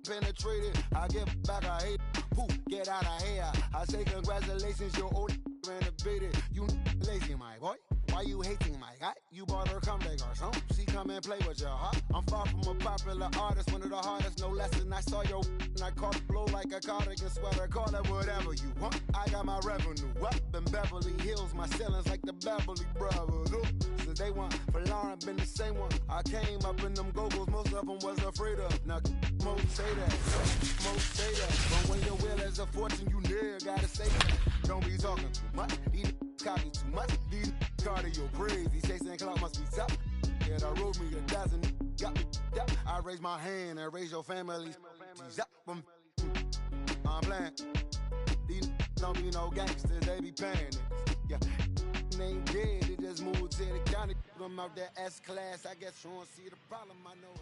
penetrated. I give back, I hate. Poof, get out of here. I say congratulations, your old renovated. You lazy, my boy. Why you hating, my guy? You bought her come back or something. She come and play with your heart. I'm far from a popular artist, one of the hardest, no less than I saw your and I caught it blow like a cardigan sweater. Call it whatever you want. I got my revenue up in Beverly Hills. My ceilings like the Beverly Brothers. Since they want for Lauren, been the same one. I came up in them go-go's, most of them was afraid of. Now, most say that. Most say that. But when your will is a fortune, you never gotta say that. Don't be talking too much. These copy too much. These cardio crazy. Chasing clout must be tough. Yeah, I rode me a dozen. Got me up. I raise my hand and raise your families. I'm playing. These don't be no gangsters, they be paying it. Yeah, they ain't dead, they just moved to the county. Them out there S-class, I guess you don't see the problem. I know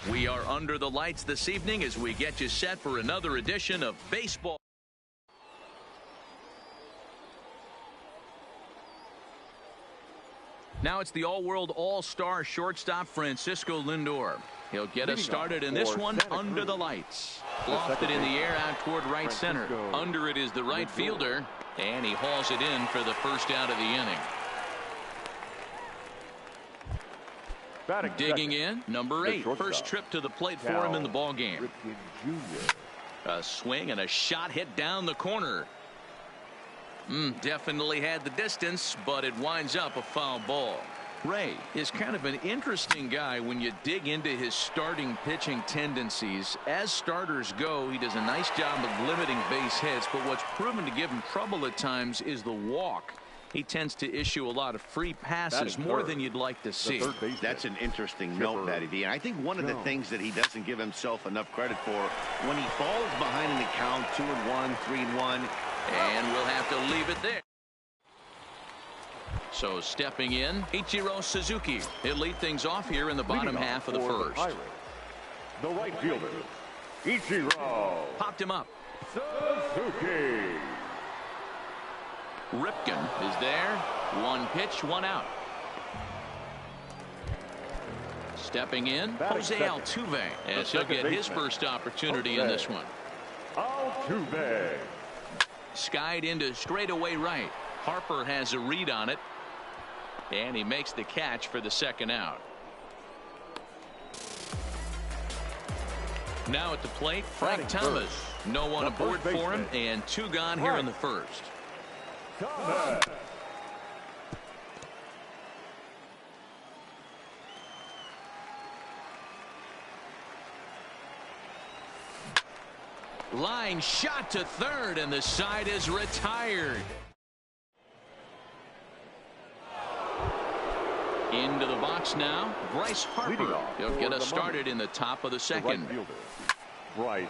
her. We are under the lights this evening as we get you set for another edition of baseball. Now it's the all-world all-star shortstop Francisco Lindor. He'll get us started in this one under the lights. Lofted in the air out toward right center. Under it is the right fielder, and he hauls it in for the first out of the inning. Digging in, number 8. First trip to the plate for him in the ballgame. A swing and a shot hit down the corner. Definitely had the distance, but it winds up a foul ball. Ray is kind of an interesting guy when you dig into his starting pitching tendencies. As starters go, he does a nice job of limiting base hits, but what's proven to give him trouble at times is the walk. He tends to issue a lot of free passes, more than you'd like to see. That's an interesting note, Matty D. And I think one of the things that he doesn't give himself enough credit for, when he falls behind in the count, 2-1, 3-1, and we'll have to leave it there. So stepping in, Ichiro Suzuki. He'll lead things off here in the bottom half of the first. The right fielder, Ichiro. Popped him up. Suzuki. Ripken is there. One pitch, one out. Stepping in, Jose Altuve, as he'll get his first opportunity in this one. Altuve. Skied into straightaway right. Harper has a read on it, and he makes the catch for the second out. Now at the plate, Frank Thomas. No one aboard for him, and 2 gone here in the first. Thomas. Line shot to third, and the side is retired. Into the box now, Bryce Harper. He'll get us started in the top of the second. Bryce.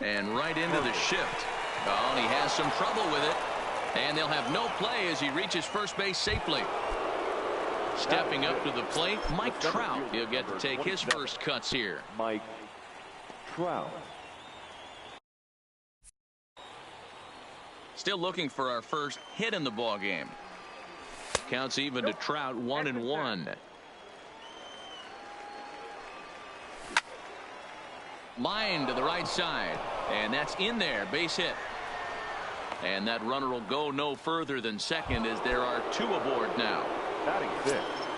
And right into the shift. Oh, and he has some trouble with it. And they'll have no play as he reaches first base safely. Stepping up to the plate, Mike Trout. He'll get to take his first cuts here. Mike Trout. Still looking for our first hit in the ball game. Counts even to Trout, 1-1. Line to the right side, and that's in there, base hit. And that runner will go no further than second as there are 2 aboard now.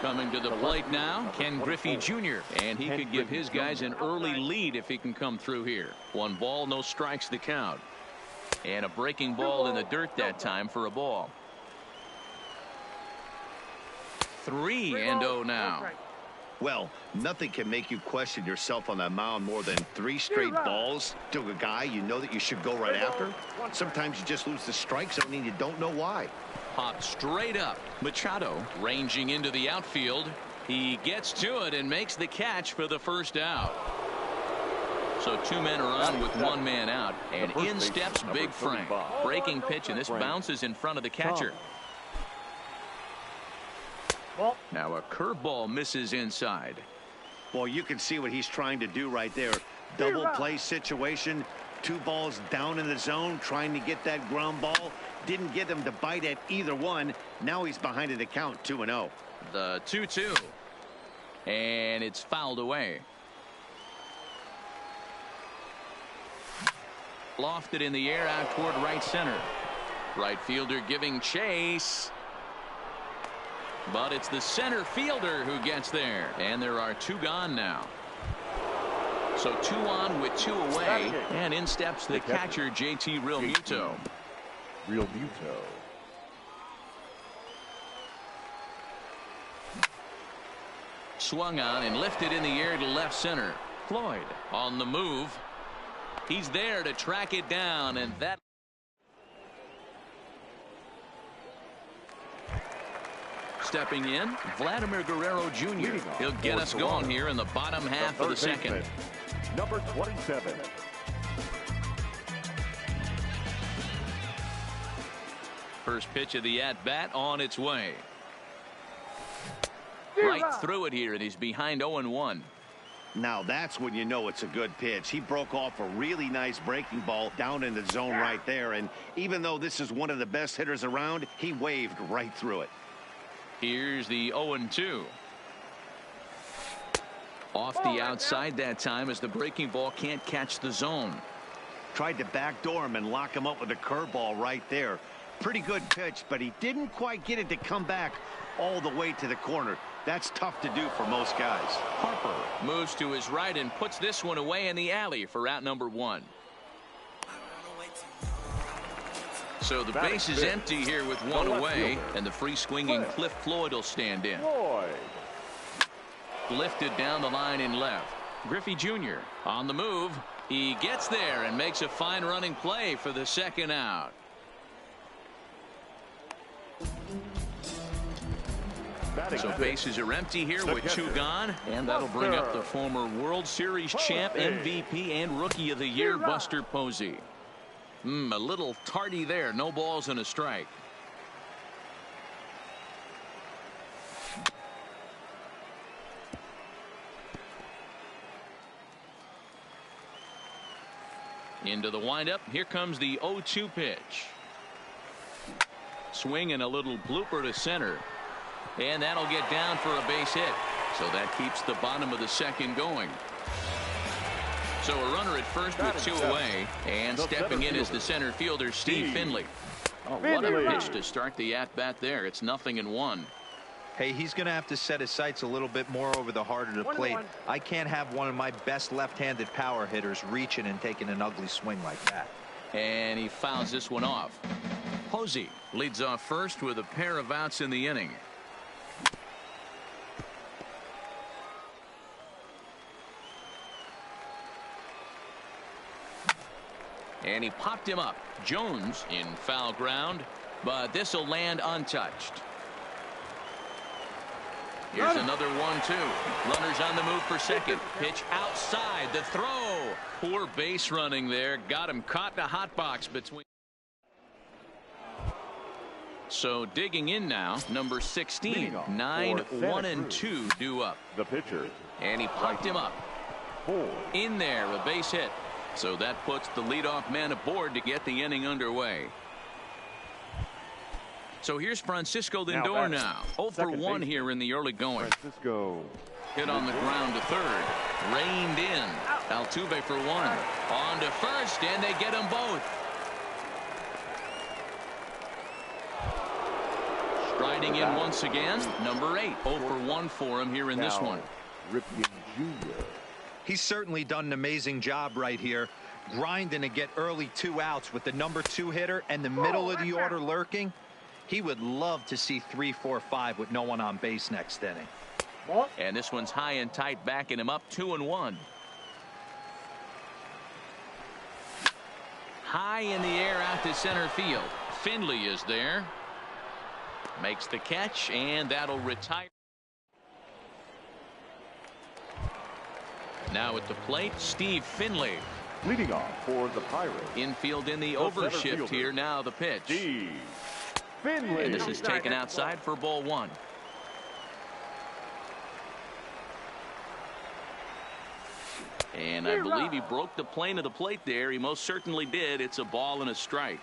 Coming to the plate now, Ken Griffey Jr. And he could give his guys an early lead if he can come through here. 1 ball, no strikes the count. And a breaking ball in the dirt that time for a ball. 3-0 now. Well, nothing can make you question yourself on that mound more than 3 straight balls to a guy you know that you should go right after. Sometimes you just lose the strike zone and you don't know why. Popped straight up. Machado ranging into the outfield. He gets to it and makes the catch for the first out. So 2 men are on with 1 man out, and in steps Big Frank. Breaking pitch, and this bounces in front of the catcher. Now a curveball misses inside. Well, you can see what he's trying to do right there. Double play situation. 2 balls down in the zone, trying to get that ground ball. Didn't get him to bite at either one. Now he's behind in the count, 2-0. The 2-2. And it's fouled away. Lofted in the air out toward right center. Right fielder giving chase. But it's the center fielder who gets there. And there are 2 gone now. So 2 on with 2 away. And in steps the catcher, JT Realmuto. Swung on and lifted in the air to left center. Floyd on the move. He's there to track it down, and that. Stepping in, Vladimir Guerrero Jr. He'll get us going here in the bottom half of the second. Number 27. First pitch of the at-bat on its way. Right through it here, and he's behind 0-1. Now that's when you know it's a good pitch. He broke off a really nice breaking ball down in the zone right there, and even though this is one of the best hitters around, he waved right through it. Here's the 0-2. Off the outside that time as the breaking ball can't catch the zone. Tried to backdoor him and lock him up with a curveball right there. Pretty good pitch, but he didn't quite get it to come back all the way to the corner. That's tough to do for most guys. Harper moves to his right and puts this one away in the alley for out number 1. So the base is empty here with 1 away, and the free swinging Cliff Floyd will stand in. Lifted down the line in left. Griffey Jr. on the move. He gets there and makes a fine running play for the second out. So bases are empty here with 2 gone, and that'll bring up the former World Series champ, MVP, and Rookie of the Year, Buster Posey. A little tardy there. No balls and a strike. Into the windup. Here comes the 0-2 pitch. Swing and a little blooper to center. And that'll get down for a base hit. So that keeps the bottom of the second going. So a runner at first with 2 away. And stepping in is the center fielder, Steve Finley. Oh, what a pitch to start the at-bat there. It's 0-1. Hey, he's going to have to set his sights a little bit more over the heart of the plate. I can't have one of my best left-handed power hitters reaching and taking an ugly swing like that. And he fouls this one off. Posey leads off first with a pair of outs in the inning. And he popped him up. Jones in foul ground, but this will land untouched. Here's another 1-2. Runners on the move for second. Pitch outside. The throw. Poor base running there. Got him caught in a hot box between. So digging in now, number 16. 9-1-2 due up. The pitcher. And he popped him up. In there, a base hit. So that puts the leadoff man aboard to get the inning underway. So here's Francisco Lindor now. 0-for-1 here in the early going. Francisco. Hit on the ground to third. Reined in. Altuve for 1. On to first, and they get them both. Striding in once again, number 8. 0-for-1 for him here in this one. Ripken Jr. He's certainly done an amazing job right here, grinding to get early 2 outs with the number 2 hitter and the middle of the order lurking. He would love to see 3, 4, 5 with no one on base next inning. And this one's high and tight, backing him up 2-1. High in the air out to center field. Finley is there. Makes the catch, and that'll retire. Now at the plate, Steve Finley. Leading off for the Pirates. Infield in the overshift here. Now the pitch. Steve Finley. And this is taken outside for ball 1. And I believe he broke the plane of the plate there. He most certainly did. It's a ball and a strike.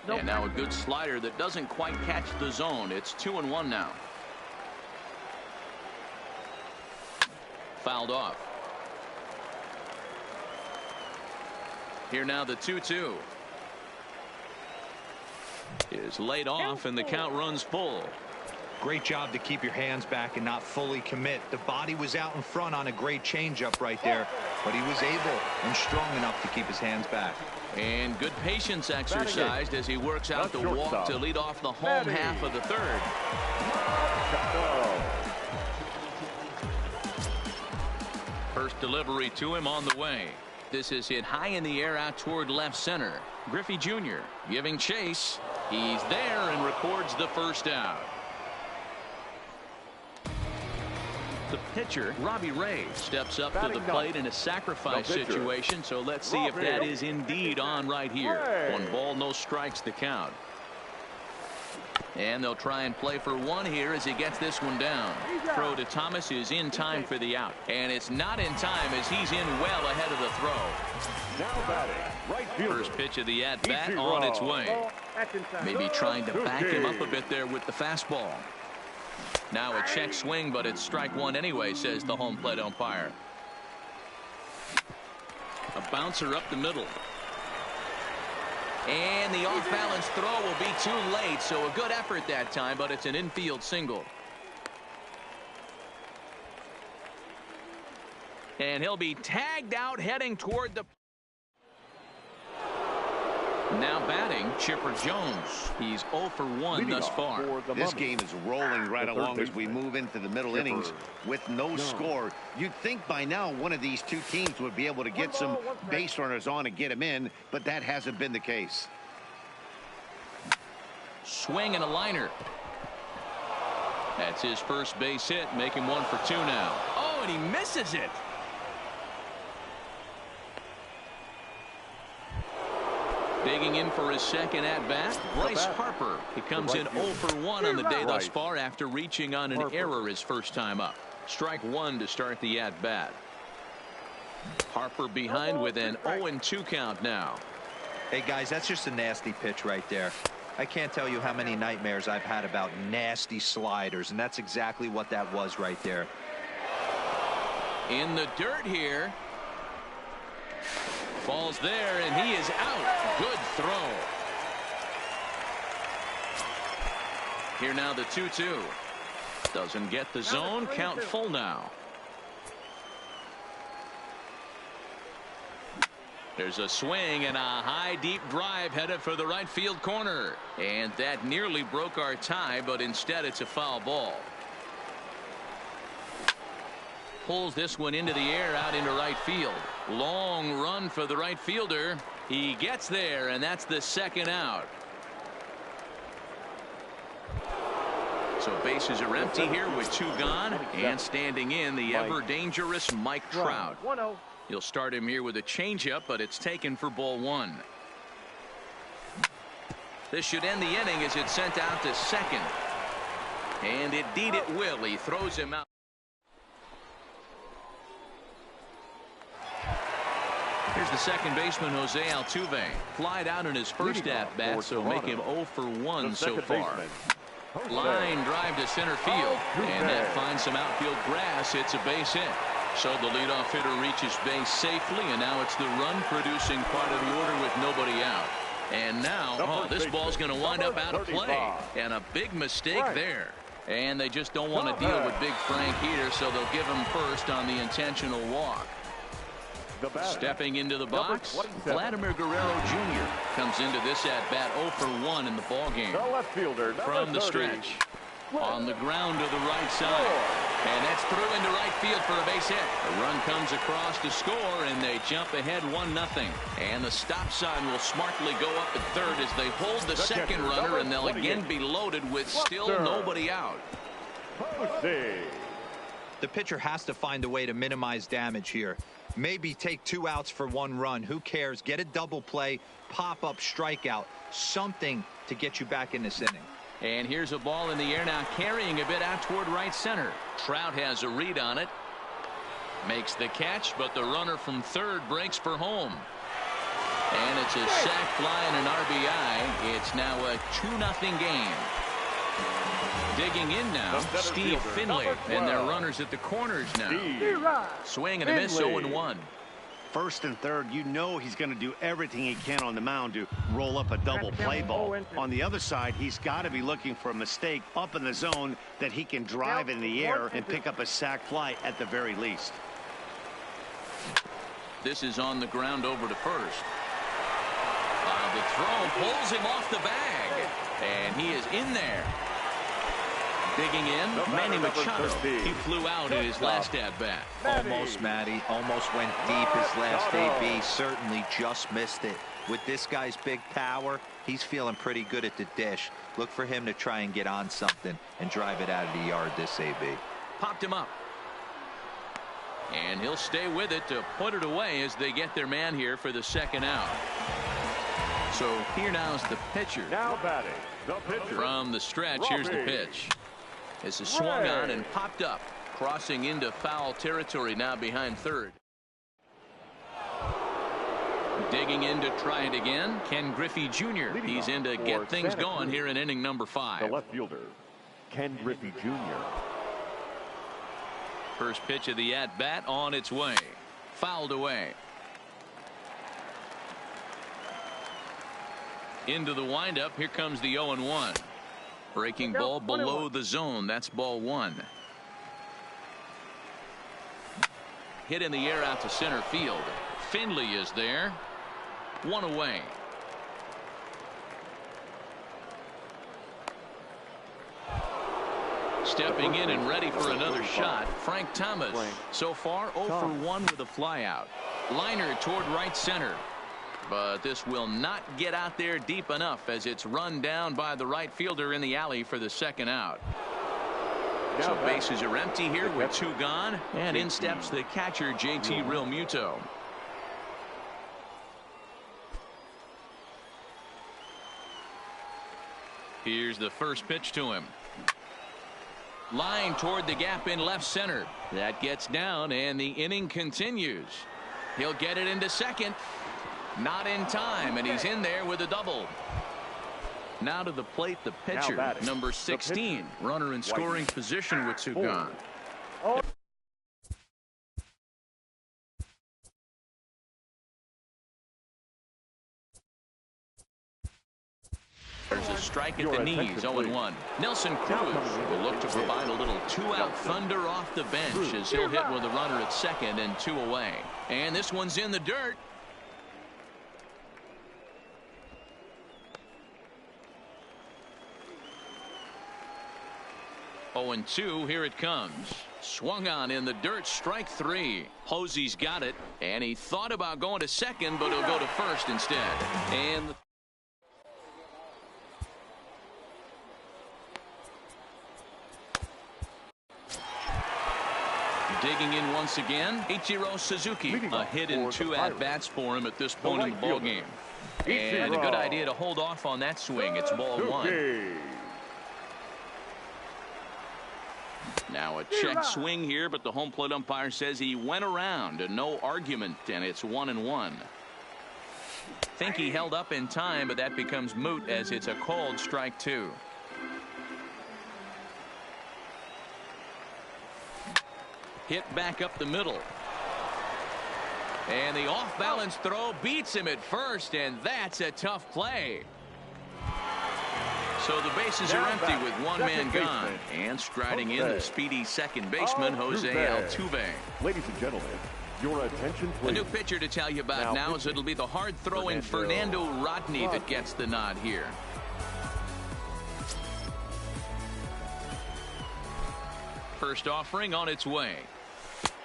And now a good slider that doesn't quite catch the zone. It's 2-1 now. fouled off. Here now the 2-2 is laid off and the count runs full. Great job to keep your hands back and not fully commit. The body was out in front on a great changeup right there, but he was able and strong enough to keep his hands back. And good patience exercised as he works out the walk to lead off the home half of the third. First delivery to him on the way. This is hit high in the air out toward left center. Griffey Jr. giving chase. He's there and records the first out. The pitcher, Robbie Ray, steps up to the plate in a sacrifice situation, so let's see if that is indeed on right here. 1 ball, no strikes the count. And they'll try and play for one here as he gets this one down. Throw to Thomas is in time for the out. And it's not in time as he's in well ahead of the throw. Now batting, right fielder. First pitch of the at-bat on its way. Maybe trying to back him up a bit there with the fastball. Now a check swing, but it's strike one anyway, says the home plate umpire. A bouncer up the middle. And the off-balance throw will be too late, so a good effort that time, but it's an infield single. And he'll be tagged out heading toward the... Now batting, Chipper Jones. He's 0 for 1 thus far. This game is rolling right along as we move into the middle innings with no score. You'd think by now one of these two teams would be able to get some base runners on and get them in, but that hasn't been the case. Swing and a liner. That's his first base hit, making 1 for 2 now. Oh, and he misses it. Digging in for his second at-bat, Bryce Harper. He comes in 0 for 1 on the day thus far after reaching on an error his first time up. Strike one to start the at-bat. Harper behind with an 0-2 count now. Hey, guys, that's just a nasty pitch right there. I can't tell you how many nightmares I've had about nasty sliders, and that's exactly what that was right there. In the dirt here. Falls there, and he is out. Good throw. Here now the 2-2. Doesn't get the zone. Count full now. There's a swing and a high deep drive headed for the right field corner. And that nearly broke our tie, but instead it's a foul ball. Pulls this one into the air out into right field. Long run for the right fielder. He gets there, and that's the second out. So bases are empty here with 2 gone, and standing in the ever dangerous Mike Trout. He'll start him here with a changeup, but it's taken for ball 1. This should end the inning as it's sent out to second. And indeed it will. He throws him out. Here's the second baseman, Jose Altuve. Flied out in his first at-bat, so make him 0 for 1 so far. Line drive to center field, and that finds some outfield grass. It's a base hit. So the leadoff hitter reaches base safely, and now it's the run-producing part of the order with nobody out. And now, this ball's going to wind up out of play. And a big mistake there. And they just don't want to deal with Big Frank here, so they'll give him first on the intentional walk. Stepping into the box, Vladimir Guerrero Jr. comes into this at-bat 0 for 1 in the ballgame. From the stretch. On the ground to the right side. And that's through into right field for a base hit. A run comes across to score, and they jump ahead 1-0. And the stop sign will smartly go up at third as they hold the second runner, and they'll again be loaded with still nobody out. The pitcher has to find a way to minimize damage here. Maybe take 2 outs for 1 run. Who cares? Get a double play, pop-up strikeout, something to get you back in this inning. And here's a ball in the air now, carrying a bit out toward right center. Trout has a read on it. Makes the catch, but the runner from third breaks for home. And it's a sac fly and an RBI. It's now a 2-0 game. Digging in now, Steve Finley, and their runners at the corners now. Swing and a miss, 0-1. First and third, you know he's going to do everything he can on the mound to roll up a double play ball. On the other side, he's got to be looking for a mistake up in the zone that he can drive in the air and pick up a sac fly at the very least. This is on the ground over to first. The throw pulls him off the bag, and he is in there. Digging in, Manny Machado. He flew out in his last at-bat. Almost, Matty. Almost went deep his last AB. Certainly just missed it. With this guy's big power, he's feeling pretty good at the dish. Look for him to try and get on something and drive it out of the yard this AB. Popped him up. And he'll stay with it to put it away as they get their man here for the second out. So here now's the pitcher. Now batting, the pitcher. From the stretch, here's the pitch. This is swung on and popped up, crossing into foul territory now behind third. Digging in to try it again, Ken Griffey Jr. He's in to get things going here in inning number 5. The left fielder, Ken Griffey Jr. First pitch of the at-bat on its way. Fouled away. Into the windup. Here comes the 0-1. Breaking ball below the zone. That's ball 1. Hit in the air out to center field. Finley is there. 1 away. Stepping in and ready for another shot, Frank Thomas. So far 0 for 1 with a flyout. Liner toward right center. But this will not get out there deep enough as it's run down by the right fielder in the alley for the second out. So bases are empty here with 2 gone. And in steps the catcher, JT Realmuto. Here's the first pitch to him. Line toward the gap in left center. That gets down and the inning continues. He'll get it into second. Not in time, and he's in there with a double. Now to the plate, the pitcher, number 16. Runner in scoring position with 2 gone. There's a strike at the knees, 0-1. Nelson Cruz will look to provide a little 2-out thunder off the bench as he'll hit with a runner at second and 2 away. And this one's in the dirt. And 2, here it comes. Swung on in the dirt, strike 3. Hosey's got it, and he thought about going to second, but he'll go to first instead. And digging in once again, Ichiro Suzuki. A hit in 2 at-bats for him at this point in the ballgame. And a good idea to hold off on that swing. It's ball 1. Now a check swing here, but the home plate umpire says he went around and no argument, and it's 1-1. Think he held up in time, but that becomes moot as it's a called strike 2. Hit back up the middle. And the off-balance throw beats him at first, and that's a tough play. So the bases are empty with 1 man gone. And striding in the speedy second baseman, Jose Altuve. Ladies and gentlemen, your attention please. A new pitcher to tell you about now is it'll be the hard-throwing Fernando Rodney that gets the nod here. First offering on its way.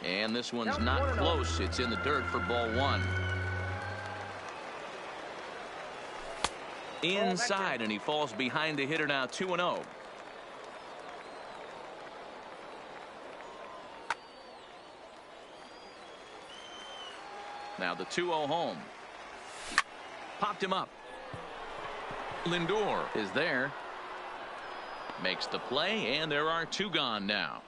And this one's not close. It's in the dirt for ball 1. Inside, and he falls behind the hitter now, 2-0. Now the 2-0 home. Popped him up. Lindor is there. Makes the play, and there are 2 gone now.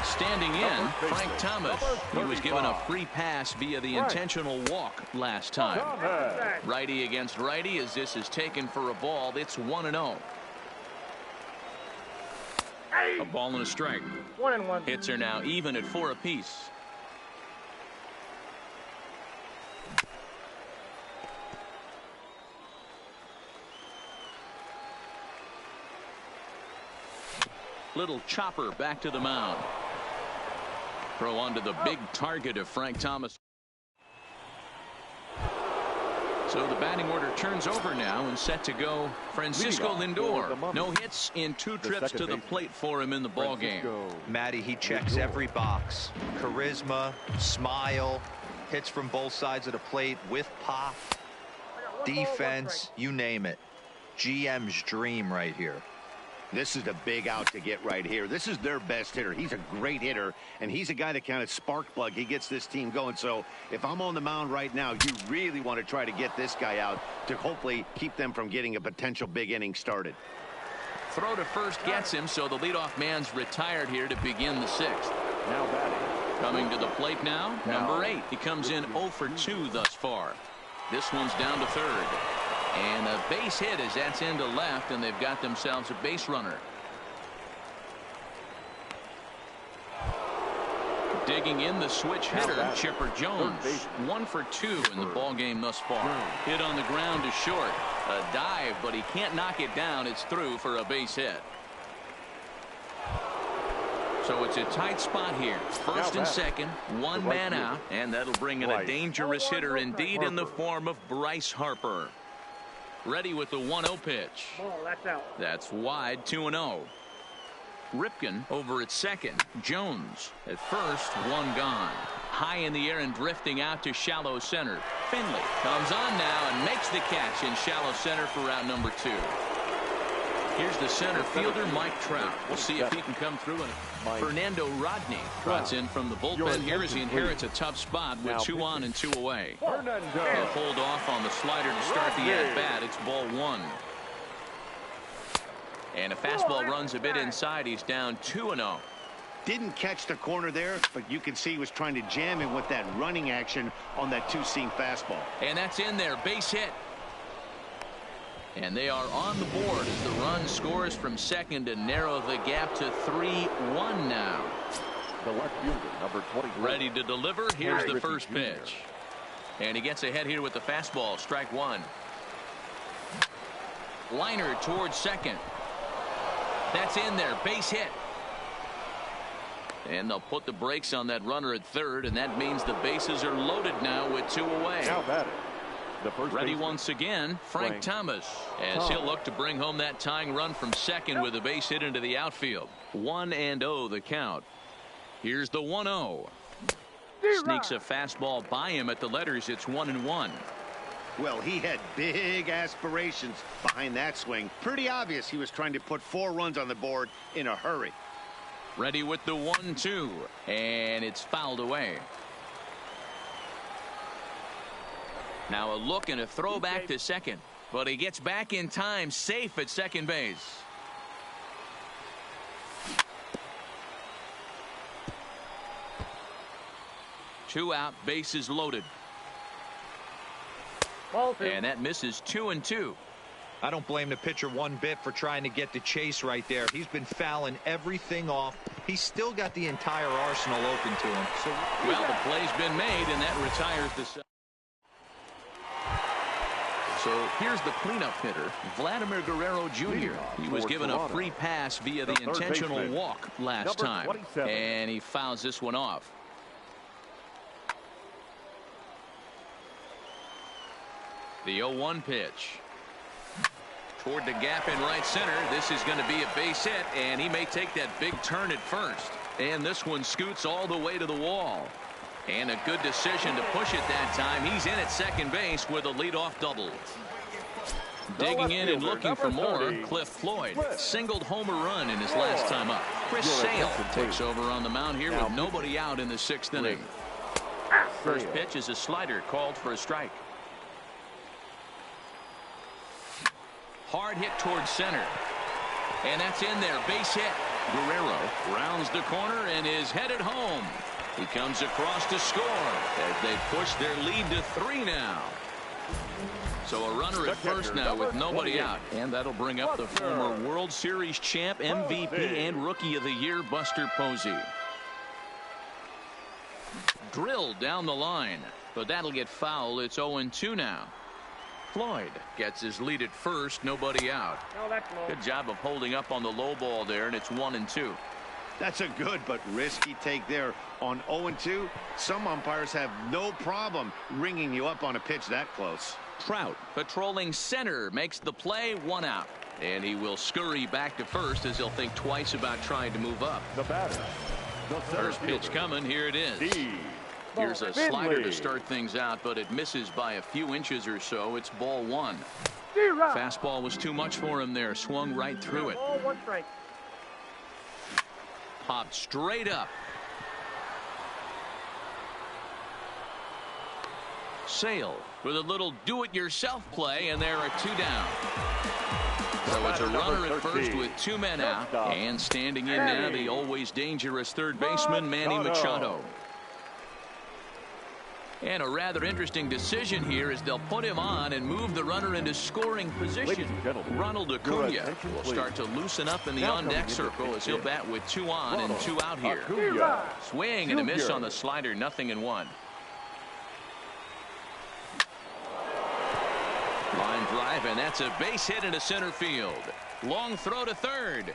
Standing in, Frank Thomas. He was given a free pass via the intentional walk last time. Righty against righty as this is taken for a ball. It's 1-0. A ball and a strike. 1-1. Hits are now even at 4 apiece. Little chopper back to the mound. Throw onto the big target of Frank Thomas. So the batting order turns over now and set to go Francisco Lindor. No hits in 2 trips to the plate for him in the ball game. Matty, he checks every box. Charisma, smile, hits from both sides of the plate with pop, defense, you name it. GM's dream right here. This is a big out to get right here. This is their best hitter. He's a great hitter, and he's a guy that kind of spark plug. He gets this team going. So if I'm on the mound right now, you really want to try to get this guy out to hopefully keep them from getting a potential big inning started. Throw to first gets him, so the leadoff man's retired here to begin the 6th. Now batting. Coming to the plate now, number 8. He comes in 0 for 2 thus far. This one's down to third. And a base hit as that's into left, and they've got themselves a base runner. Digging in the switch hitter, Chipper Jones. 1 for 2 in the ball game thus far. Hit on the ground to short. A dive, but he can't knock it down. It's through for a base hit. So it's a tight spot here. First and second, one man out, and that'll bring in a dangerous hitter indeed in the form of Bryce Harper. Ready with the 1-0 pitch. Ball, that's out. That's wide, 2-0. Ripken over at second. Jones at first, 1 gone. High in the air and drifting out to shallow center. Finley comes on now and makes the catch in shallow center for out number 2. Here's the center fielder, Mike Trout. We'll see if he can come through. And Fernando Rodney trots in from the bullpen here as he inherits a tough spot with 2 on and 2 away. He'll hold off on the slider to start the at-bat. It's ball 1. And a fastball runs a bit inside. He's down 2-0. Didn't catch the corner there, but you can see he was trying to jam him with that running action on that 2-seam fastball. And that's in there. Base hit. And they are on the board as the run scores from second to narrow the gap to 3-1 now. The left fielder, number 20. Ready to deliver. Here's the first pitch. And he gets ahead here with the fastball. Strike 1. Liner towards second. That's in there. Base hit. And they'll put the brakes on that runner at third, and that means the bases are loaded now with 2 away. Now batting. Ready once again, Frank Thomas, as he'll look to bring home that tying run from second with a base hit into the outfield. 1-0 the count. Here's the 1-0. Sneaks a fastball by him at the letters. It's 1-1. Well, he had big aspirations behind that swing. Pretty obvious he was trying to put 4 runs on the board in a hurry. Ready with the 1-2, and it's fouled away. Now a look and a throw back to second, but he gets back in time, safe at second base. Two out, bases loaded. And that misses 2-2. I don't blame the pitcher one bit for trying to get the chase right there. He's been fouling everything off. He's still got the entire arsenal open to him. So, well, the play's been made, and that retires the. So here's the cleanup hitter, Vladimir Guerrero Jr. He was given a free pass via the intentional walk last time, and he fouls this one off. The 0-1 pitch. Toward the gap in right center. This is going to be a base hit, and he may take that big turn at first. And this one scoots all the way to the wall. And a good decision to push it that time. He's in at second base with a leadoff double. Digging in and looking for more, Cliff Floyd singled homer run in his last time up. Chris Sale takes over on the mound here with nobody out in the 6th inning. First pitch is a slider called for a strike. Hard hit towards center. And that's in there. Base hit. Guerrero rounds the corner and is headed home. He comes across to score as they push their lead to 3 now. So a runner at first now with nobody out. And that'll bring up the former World Series champ, MVP, and Rookie of the Year, Buster Posey. Drilled down the line, but that'll get fouled. It's 0-2 now. Floyd gets his lead at first, nobody out. Good job of holding up on the low ball there, and it's 1-2. That's a good but risky take there on 0-2. Some umpires have no problem ringing you up on a pitch that close. Trout patrolling center makes the play, 1 out. And he will scurry back to first as he'll think twice about trying to move up. The batter. The first pitch coming. Here it is. Here's a slider to start things out, but it misses by a few inches or so. It's ball 1. Fastball was too much for him there. Swung right through it. Popped straight up. Sale with a little do-it-yourself play, and there are 2 down. So it's a runner at first with 2 men out, and standing in now the always dangerous third baseman Manny Machado. And a rather interesting decision here is they'll put him on and move the runner into scoring position. Ronald Acuna will start to loosen up in the on-deck circle as he'll bat with 2 on and 2 out here. Swing and a miss on the slider, 0-1. Line drive, and that's a base hit into center field. Long throw to third.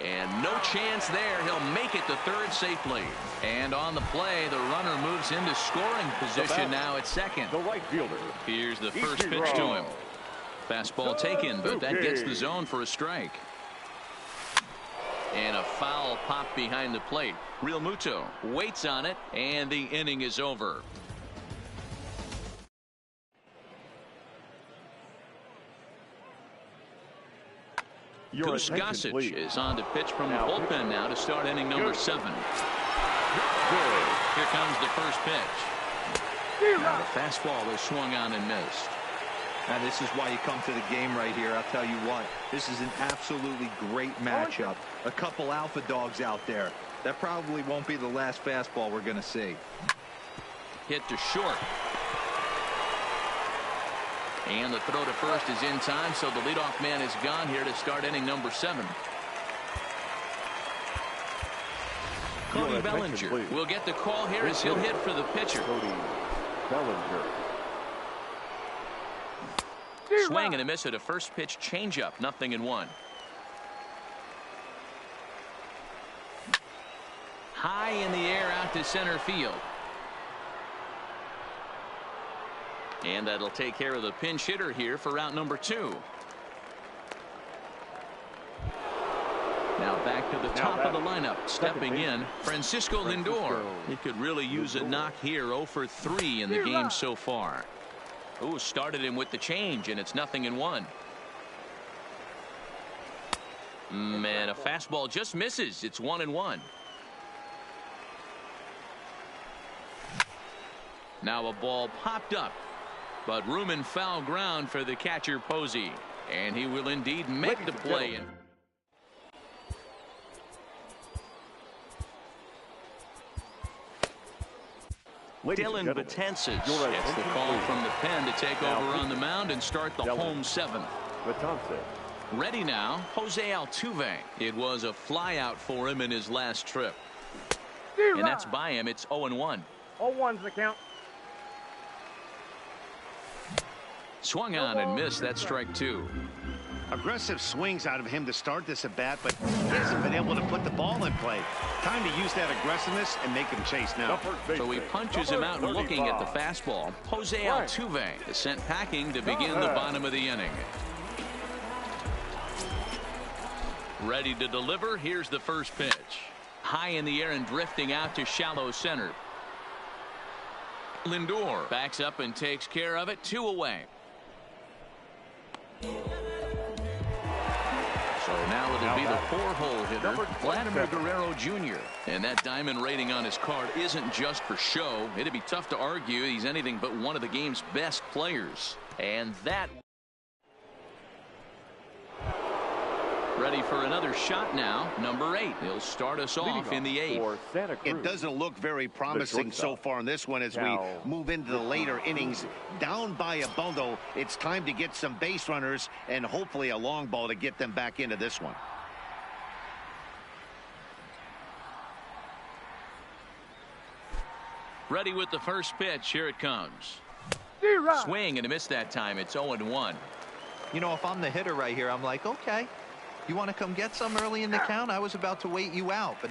And no chance there. He'll make it to third safely. And on the play, the runner moves into scoring position now at second. The right fielder. Here's the first pitch to him. Fastball taken, but that gets the zone for a strike. And a foul pop behind the plate. Real Muto waits on it, and the inning is over. Kuskasic is on to pitch from the bullpen now to start inning number 7. Here comes the first pitch. Now the fastball is swung on and missed. Now this is why you come to the game right here. I'll tell you what, this is an absolutely great matchup. A couple alpha dogs out there. That probably won't be the last fastball we're going to see. Hit to short. And the throw to first is in time, so the leadoff man is gone here to start inning number 7. Cody Bellinger will get the call here as he'll hit for the pitcher. Cody Bellinger. Swing and a miss at a first pitch changeup, 0-1. High in the air out to center field. And that'll take care of the pinch hitter here for out number 2. Now back to the top of the lineup. Stepping in, Francisco Lindor. He could really use a knock here. 0 for 3 in the game so far. Ooh, started him with the change, and it's 0-1. Man, a fastball just misses. It's 1-1. Now a ball popped up, but room and foul ground for the catcher Posey, and he will indeed make the play. Dylan Betances gets the call from the pen to take over on the mound and start the home 7th. Ready now, Jose Altuve. It was a flyout for him in his last trip, and that's by him. It's 0-1. 0-1's the count. Swung on and missed. That strike 2. Aggressive swings out of him to start this at bat, but he hasn't been able to put the ball in play. Time to use that aggressiveness and make him chase now. So he punches him out looking at the fastball. Jose Altuve is sent packing to begin the bottom of the inning. Ready to deliver. Here's the first pitch. High in the air and drifting out to shallow center. Lindor backs up and takes care of it. 2 away. So now it'll be the 4-hole hitter, Vladimir Guerrero Jr. And that diamond rating on his card isn't just for show. It'd be tough to argue he's anything but one of the game's best players. And that Ready for another shot now. Number 8. He'll start us off in the 8th. It doesn't look very promising so far in this one as we move into the later innings. Down by a bundle, it's time to get some base runners and hopefully a long ball to get them back into this one. Ready with the first pitch. Here it comes. Swing and a miss that time. It's 0-1. You know, if I'm the hitter right here, I'm like, okay, you want to come get some early in the count? I was about to wait you out, but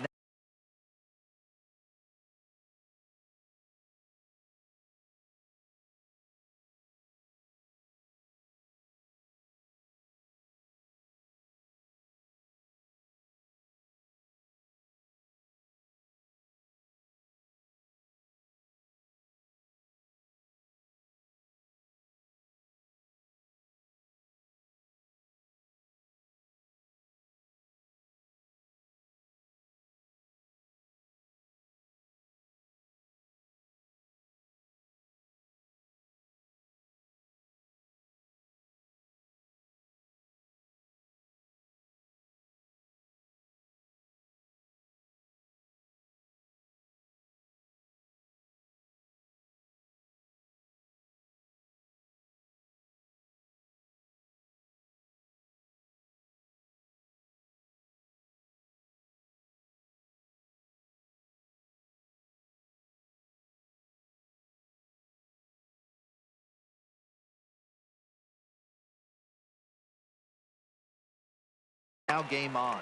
now game on.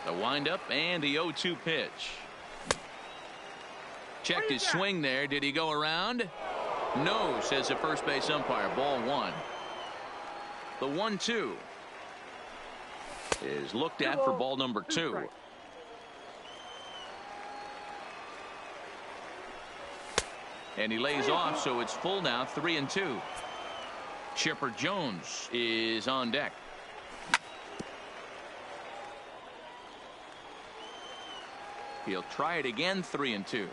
The windup and the 0-2 pitch. Checked his swing there. Did he go around? No, says the first base umpire. Ball 1. The 1-2 is looked at for ball number 2. And he lays off, so it's full now, 3-2. Chipper Jones is on deck. He'll try it again, 3-2.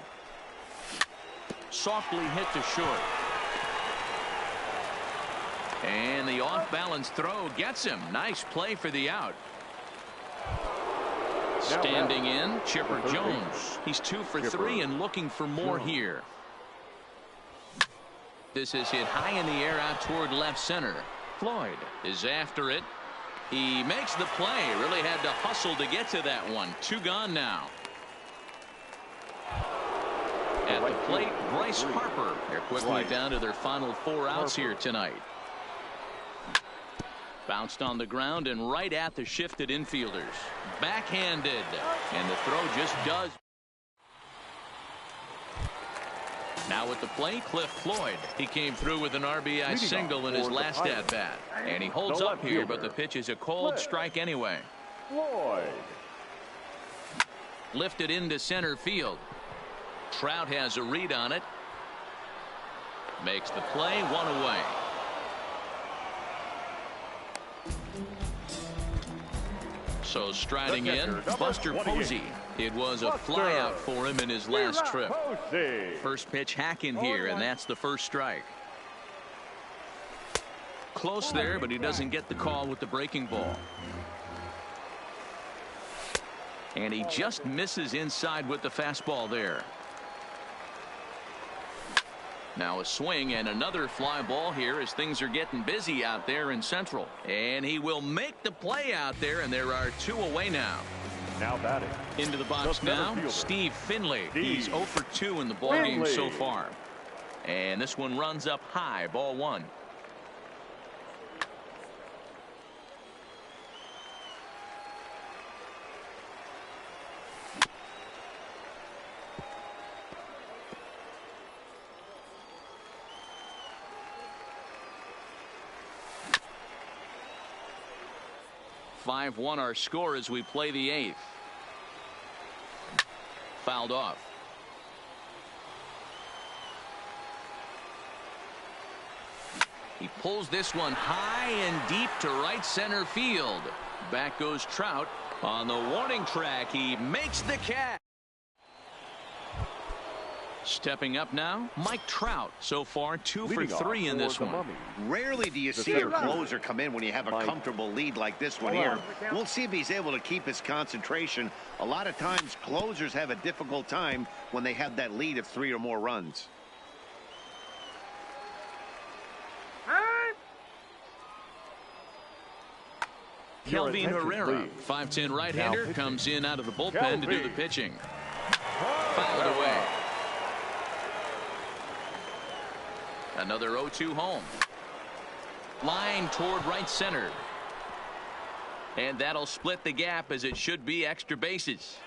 Softly hit to short. And the off-balance throw gets him. Nice play for the out. Standing in, Chipper Jones. He's 2 for 3 and looking for more here. This is hit high in the air out toward left center. Floyd is after it. He makes the play. Really had to hustle to get to that one. 2 gone now. At the plate, Bryce Harper. They're quickly down to their final 4 outs here tonight. Bounced on the ground and right at the shifted infielders. Backhanded. And the throw just does. Now at the plate, Cliff Floyd. He came through with an RBI single in his last at-bat. And he holds up here, but the pitch is a cold strike anyway. Floyd. Lifted into center field. Trout has a read on it. Makes the play, 1 away. So striding in, Buster Posey. It was a flyout for him in his last trip. First pitch hacking here, and that's the first strike. Close there, but he doesn't get the call with the breaking ball. And he just misses inside with the fastball there. Now a swing and another fly ball here as things are getting busy out there in Central. And he will make the play out there, and there are 2 away now. Now batting. Into the box now, Steve Finley. He's 0 for 2 in the ballgame so far. And this one runs up high, ball 1. (5-1) our score as we play the 8th. Fouled off. He pulls this one high and deep to right center field. Back goes Trout on the warning track. He makes the catch. Stepping up now, Mike Trout. So far, 2 for 3 in this one. Rarely do you see your closer come in when you have a comfortable lead like this one here. We'll see if he's able to keep his concentration. A lot of times, closers have a difficult time when they have that lead of 3 or more runs. Kelvin Herrera, 5'10" right-hander, comes in out of the bullpen to do the pitching. Fouled away. Another 0-2 home. Line toward right center. And that'll split the gap, as it should be extra bases.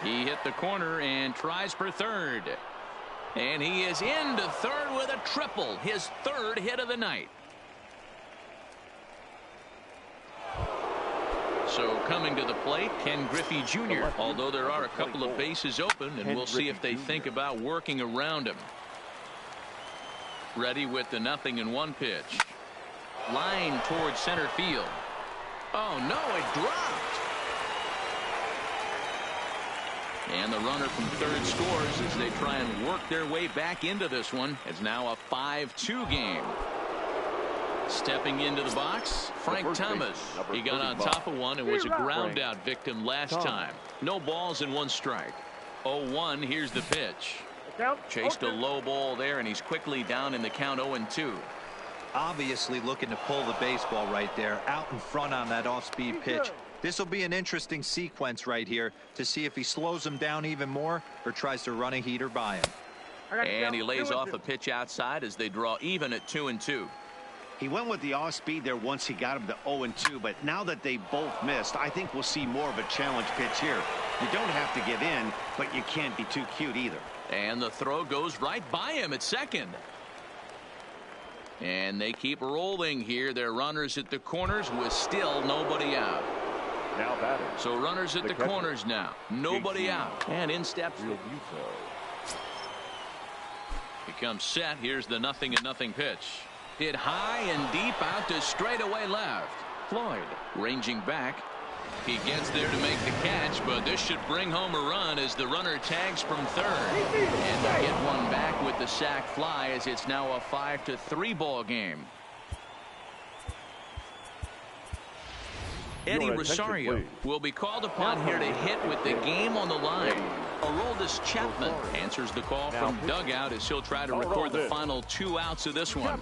He hit the corner and tries for third. And he is into third with a triple, his 3rd hit of the night. So coming to the plate, Ken Griffey Jr., although there are a couple of bases open, and we'll see if they think about working around him. Ready with the 0-1 pitch. Line towards center field. Oh, no, it dropped. And the runner from third scores as they try and work their way back into this one. It's now a 5-2 game. Stepping into the box, Frank Thomas. He got on top of one and was a ground out victim last time. No balls and 1 strike. 0-1, here's the pitch. Chased a low ball there, and he's quickly down in the count 0-2. Obviously looking to pull the baseball right there, out in front on that off-speed pitch. This will be an interesting sequence right here to see if he slows him down even more or tries to run a heater by him. And he lays off a pitch outside as they draw even at 2-2. He went with the off-speed there once he got him to 0-2, but now that they both missed, I think we'll see more of a challenge pitch here. You don't have to give in, but you can't be too cute either. And the throw goes right by him at second. And they keep rolling here. Their runners at the corners with still nobody out. Now batting. So runners at the corners now. Nobody out. And in steps. Becomes set. Here's the 0-0 pitch. Hit high and deep out to straightaway left. Floyd ranging back. He gets there to make the catch, but this should bring home a run as the runner tags from third. And they get one back with the sac fly, as it's now a 5-3 ball game. Eddie Rosario will be called upon here to hit with the game on the line. Aroldis Chapman answers the call from dugout as he'll try to record the final 2 outs of this one.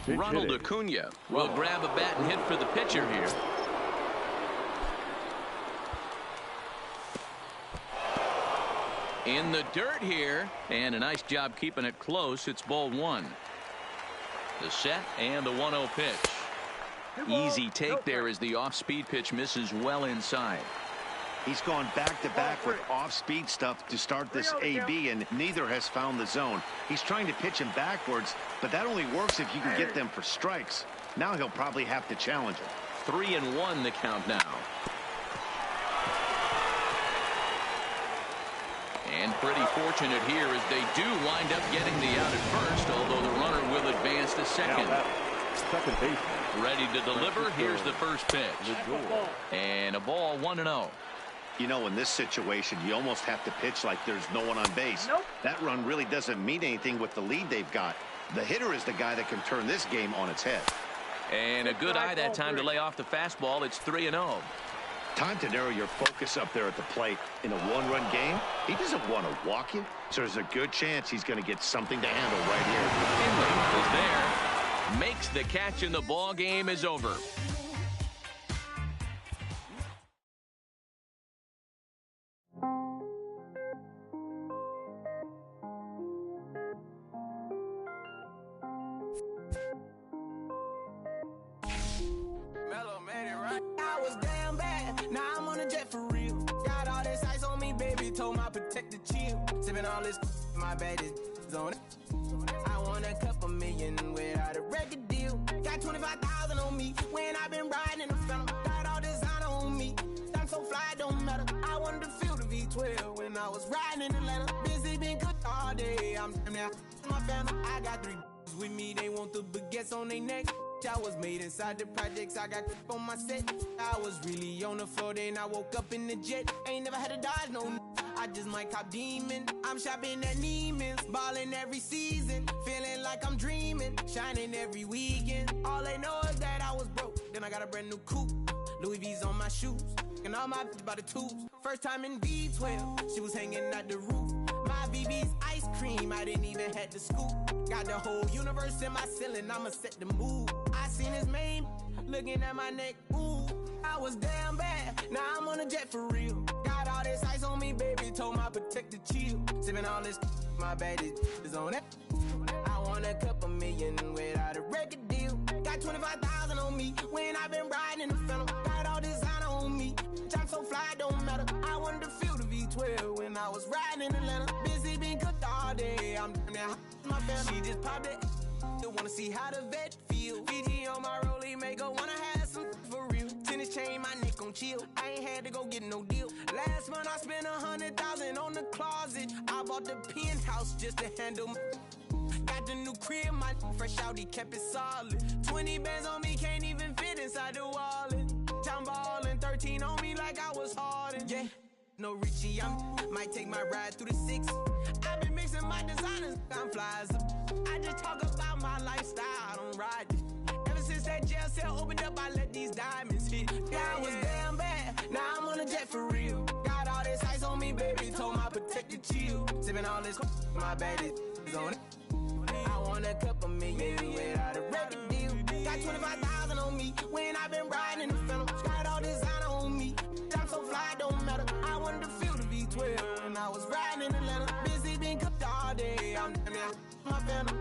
Ronald Acuna will grab a bat and hit for the pitcher here. In the dirt here, and a nice job keeping it close. It's ball 1. The set and the 1-0 pitch. Easy take there as the off-speed pitch misses well inside. He's gone back-to-back with off-speed stuff to start this AB, and neither has found the zone. He's trying to pitch him backwards, but that only works if you can get them for strikes. Now he'll probably have to challenge him. 3-1 the count now. And pretty fortunate here as they do wind up getting the out at first, although the runner will advance to second. Second base. Ready to deliver. Here's the first pitch. And a ball 1-0. You know, in this situation, you almost have to pitch like there's no one on base. That run really doesn't mean anything with the lead they've got. The hitter is the guy that can turn this game on its head. And a good eye that time to lay off the fastball. It's 3-0. Time to narrow your focus up there at the plate. In a one-run game, he doesn't want to walk you, so there's a good chance he's going to get something to handle right here. Is there. Makes the catch, and the ball game is over. All this my baby zone. I want a couple million without a record deal. Got 25,000 on me when I've been riding in the film. Got all designer on me. I'm so fly, don't matter. I wanted to feel the V12 when I was riding in Atlanta. Busy been good all day. I'm now my family. I got 3 with me, they want the baguettes on their neck. I was made inside the projects, I got on my set. I was really on the floor, then I woke up in the jet. Ain't never had to dodge no. I just might cop demon. I'm shopping at Neiman's, ballin' every season, feeling like I'm dreaming, shining every weekend. All they know is that I was broke, then I got a brand new coupe. Louis V's on my shoes, and all my by the tubes. First time in V12, she was hanging at the roof. My BB's ice cream, I didn't even have to scoop. Got the whole universe in my ceiling, I'ma set the mood. I seen his main, looking at my neck, ooh. I was damn bad, now I'm on a jet for real. Got all this ice on me, baby, told my protector chill. Sipping all this, my bad is on it. I want a couple million without a record deal. Got 25,000 on me when I've been riding in the phantom. Got all designer on me, I'm so fly, don't matter. I wanted to feel the V12 when I was riding in Atlanta. Busy been cooked all day, I'm down my family. She just popped it, wanna see how the vet feel. Fiji on my rollie, make her wanna have some for real. Tennis chain, my neck on chill. I ain't had to go get no deal. Last month I spent 100,000 on the closet. I bought the penthouse just to handle my. Got the new crib, my fresh out, he kept it solid. 20 bands on me, can't even fit inside the wallet. I'm ballin', 13 on me like I was Harden. Yeah, no Richie, might take my ride through the 6. I've been mixing my designers, I'm flies. I just talk about my lifestyle, I don't ride it. Ever since that jail cell opened up, I let these diamonds hit. Yeah, I was damn bad, now I'm on a jet for real. Got all this ice on me, baby, told my protector chill. Sipping all this, my bad is on it. I want a couple million without a record deal. Got 25,000 on me when I've been riding in the phantom. Got all designer on me, I'm so fly, don't matter. I wanted to feel the V12 when I was riding in Atlanta. Busy been cooked all day, I'm down there, my phantom.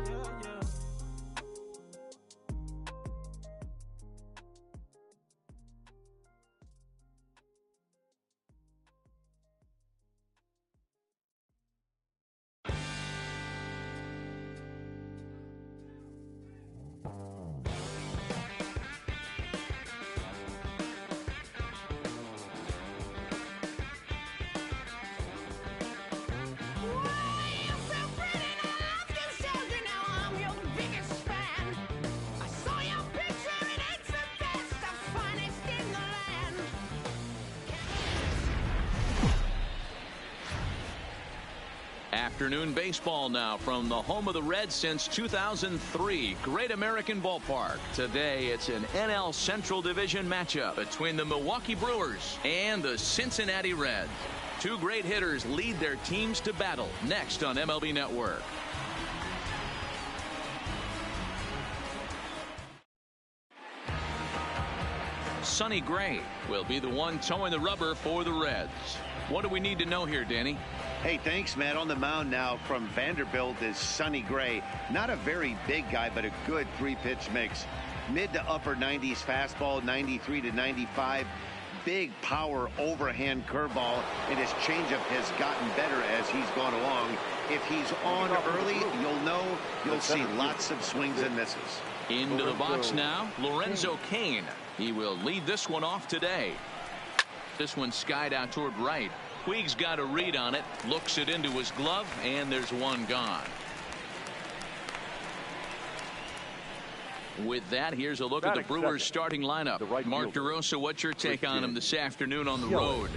Afternoon baseball now from the home of the Reds since 2003. Great American Ballpark. Today it's an NL Central Division matchup between the Milwaukee Brewers and the Cincinnati Reds. Two great hitters lead their teams to battle next on MLB Network. Sonny Gray will be the one towing the rubber for the Reds. What do we need to know here, Danny? Hey, thanks, Matt. On the mound now from Vanderbilt is Sonny Gray. Not a very big guy, but a good three-pitch mix. Mid to upper 90s fastball, 93 to 95. Big power overhand curveball, and his changeup has gotten better as he's gone along. If he's on early, you'll see lots of swings and misses. Into the box now, Lorenzo Cain. He will lead this one off today. This one skied out toward right. Puig's got a read on it, looks it into his glove, and there's one gone. With that, here's a look at the Brewers starting lineup. Mark DeRosa, what's your take on him this afternoon on the road?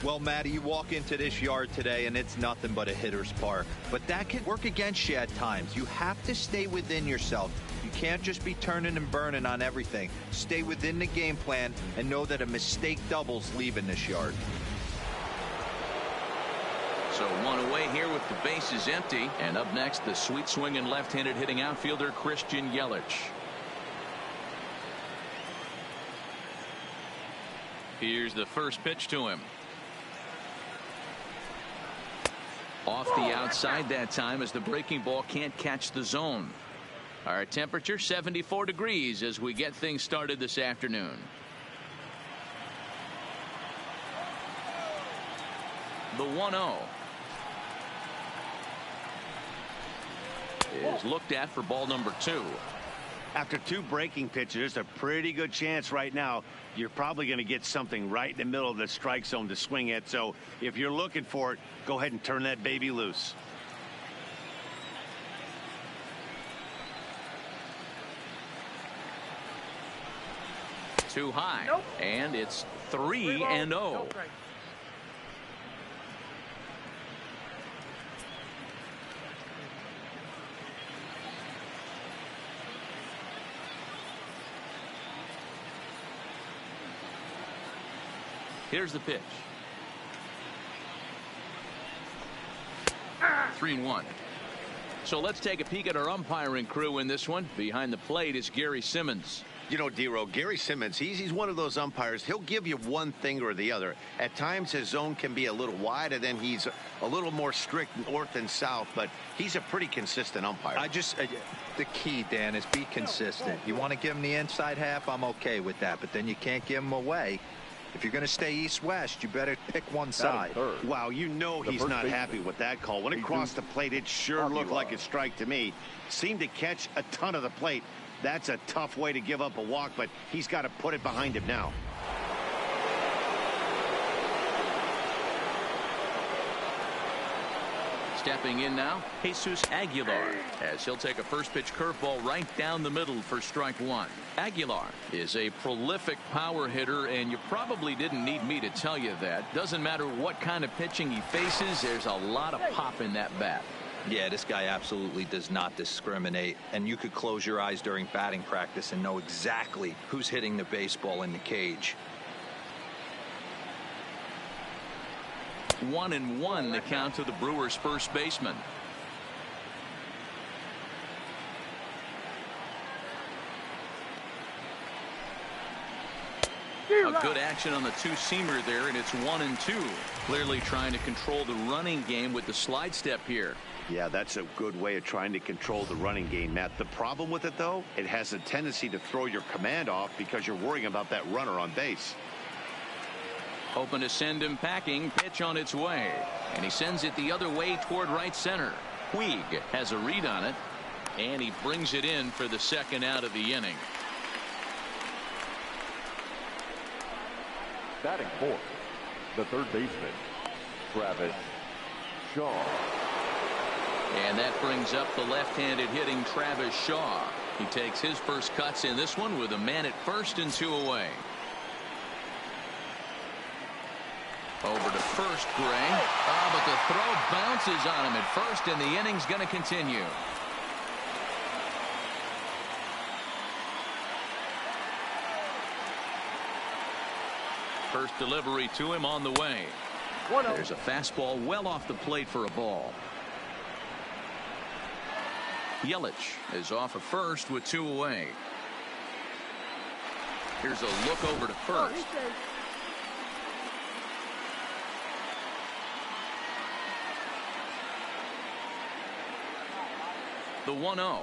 Well, Matty, you walk into this yard today and it's nothing but a hitter's park. But that can work against you at times. You have to stay within yourself. You can't just be turning and burning on everything. Stay within the game plan and know that a mistake doubles leaving this yard. So one away here with the bases empty. And up next, the sweet swinging left-handed hitting outfielder Christian Yelich. Here's the first pitch to him. Off the outside that time as the breaking ball can't catch the zone. Our temperature 74 degrees as we get things started this afternoon. The 1-0 is looked at for ball number 2. After two breaking pitches, there's a pretty good chance right now you're probably going to get something right in the middle of the strike zone to swing at. So if you're looking for it, go ahead and turn that baby loose. Too high. And it's 3-0. Here's the pitch. 3-1. So let's take a peek at our umpiring crew in this one. Behind the plate is Gary Simmons. You know, D-Row, Gary Simmons, he's one of those umpires. He'll give you one thing or the other. At times, his zone can be a little wide, and then he's a little more strict north and south, but he's a pretty consistent umpire. The key, Dan, is be consistent. You want to give him the inside half, I'm okay with that, but then you can't give him away. If you're going to stay east-west, you better pick one side. Wow, you know he's not happy with that call. When it crossed the plate, it sure looked like a strike to me. Seemed to catch a ton of the plate. That's a tough way to give up a walk, but he's got to put it behind him now. Stepping in now, Jesus Aguilar, as he'll take a first pitch curveball right down the middle for strike one. Aguilar is a prolific power hitter, and you probably didn't need me to tell you that. Doesn't matter what kind of pitching he faces, there's a lot of pop in that bat. Yeah, this guy absolutely does not discriminate, and you could close your eyes during batting practice and know exactly who's hitting the baseball in the cage. 1-1 the count to the Brewers' first baseman. A good action on the two-seamer there, and it's 1-2. Clearly trying to control the running game with the slide step here. Yeah, that's a good way of trying to control the running game, Matt. The problem with it, though, it has a tendency to throw your command off because you're worrying about that runner on base. Hoping to send him packing. Pitch on its way, and he sends it the other way toward right center. Puig has a read on it, and he brings it in for the second out of the inning. Batting fourth, the third baseman, Travis Shaw. And that brings up the left-handed hitting Travis Shaw. He takes his first cuts in this one with a man at first and 2 away. Over to first, Gray. Oh, but the throw bounces on him at first, and the inning's going to continue. First delivery to him on the way. There's a fastball well off the plate for a ball. Yelich is off at first with 2 away. Here's a look over to first. The 1-0.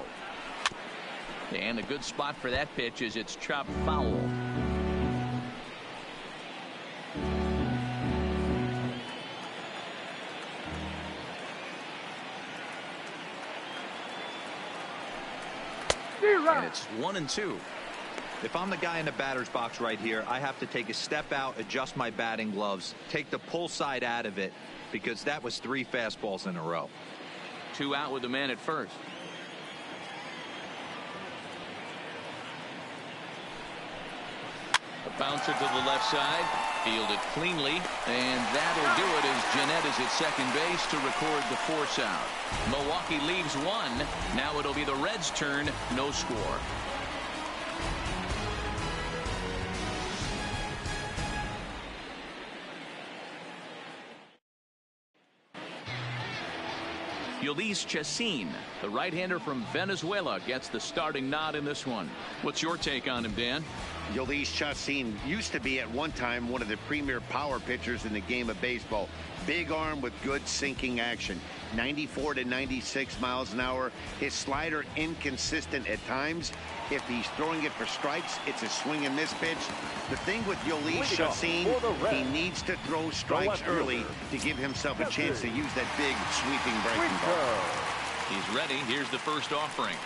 And a good spot for that pitch is it's chopped foul. And it's 1-2. If I'm the guy in the batter's box right here, I have to take a step out, adjust my batting gloves, take the pull side out of it, because that was 3 fastballs in a row. 2 out with the man at first. A bouncer to the left side, fielded cleanly, and that'll do it as Jeanette is at second base to record the force out. Milwaukee leaves 1. Now it'll be the Reds' turn. No score. Ulysses Chacin, the right-hander from Venezuela, gets the starting nod in this one. What's your take on him, Dan? Ulysses Chacin used to be at one time one of the premier power pitchers in the game of baseball. Big arm with good sinking action. 94 to 96 miles an hour. His slider inconsistent at times. If he's throwing it for strikes, it's a swing and miss pitch. The thing with Ulysses Chacin, he needs to throw strikes early to give himself a chance to use that big sweeping breaking ball. He's ready. Here's the first offering.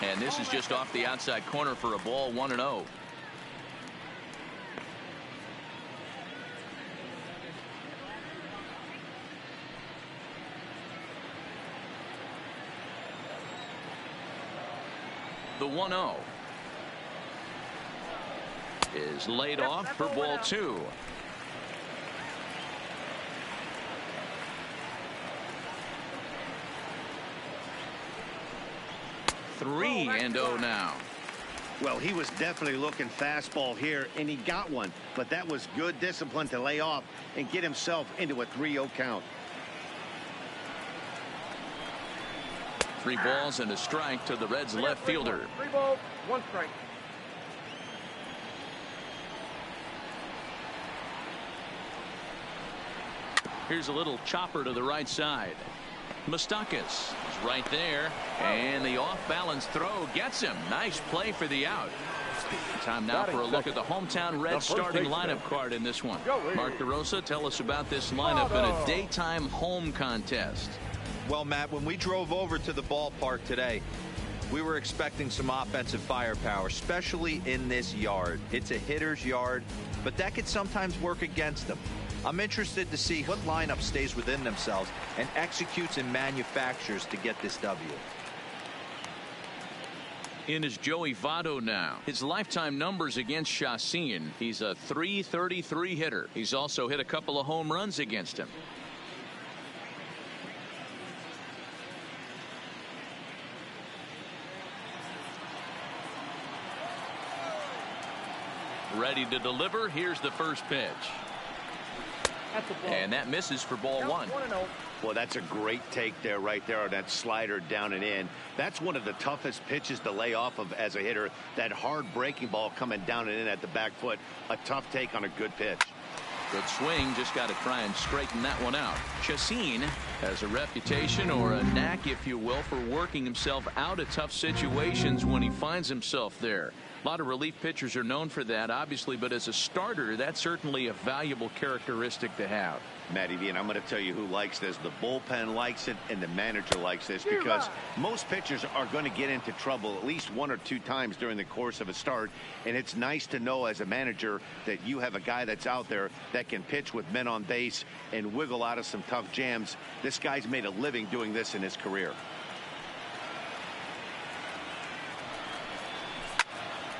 And this is just off the outside corner for a ball. 1-0. The 1-0. is laid off for ball 2. 3-0 now. Well, he was definitely looking fastball here, and he got one. But that was good discipline to lay off and get himself into a 3-0 count. 3 balls and a strike to the Reds left fielder. 3 balls, 1 strike. Here's a little chopper to the right side. Moustakas is right there, and the off-balance throw gets him. Nice play for the out. Time now for a look at the hometown Reds starting lineup card in this one. Mark DeRosa, tell us about this lineup in a daytime home contest. Well, Matt, when we drove over to the ballpark today, we were expecting some offensive firepower, especially in this yard. It's a hitter's yard, but that could sometimes work against them. I'm interested to see what lineup stays within themselves and executes and manufactures to get this W. In is Joey Votto now. His lifetime numbers against Chacin. He's a .333 hitter. He's also hit a couple of home runs against him. Ready to deliver. Here's the first pitch. And that misses for ball 1. Well, that's a great take there, right there on that slider down and in. That's one of the toughest pitches to lay off of as a hitter. That hard breaking ball coming down and in at the back foot. A tough take on a good pitch. Good swing, just got to try and straighten that one out. Chacin has a reputation, or a knack, if you will, for working himself out of tough situations when he finds himself there. A lot of relief pitchers are known for that, obviously, but as a starter, that's certainly a valuable characteristic to have. Matty V, and I'm going to tell you who likes this. The bullpen likes it, and the manager likes this, because most pitchers are going to get into trouble at least 1 or 2 times during the course of a start, and it's nice to know as a manager that you have a guy that's out there that can pitch with men on base and wiggle out of some tough jams. This guy's made a living doing this in his career.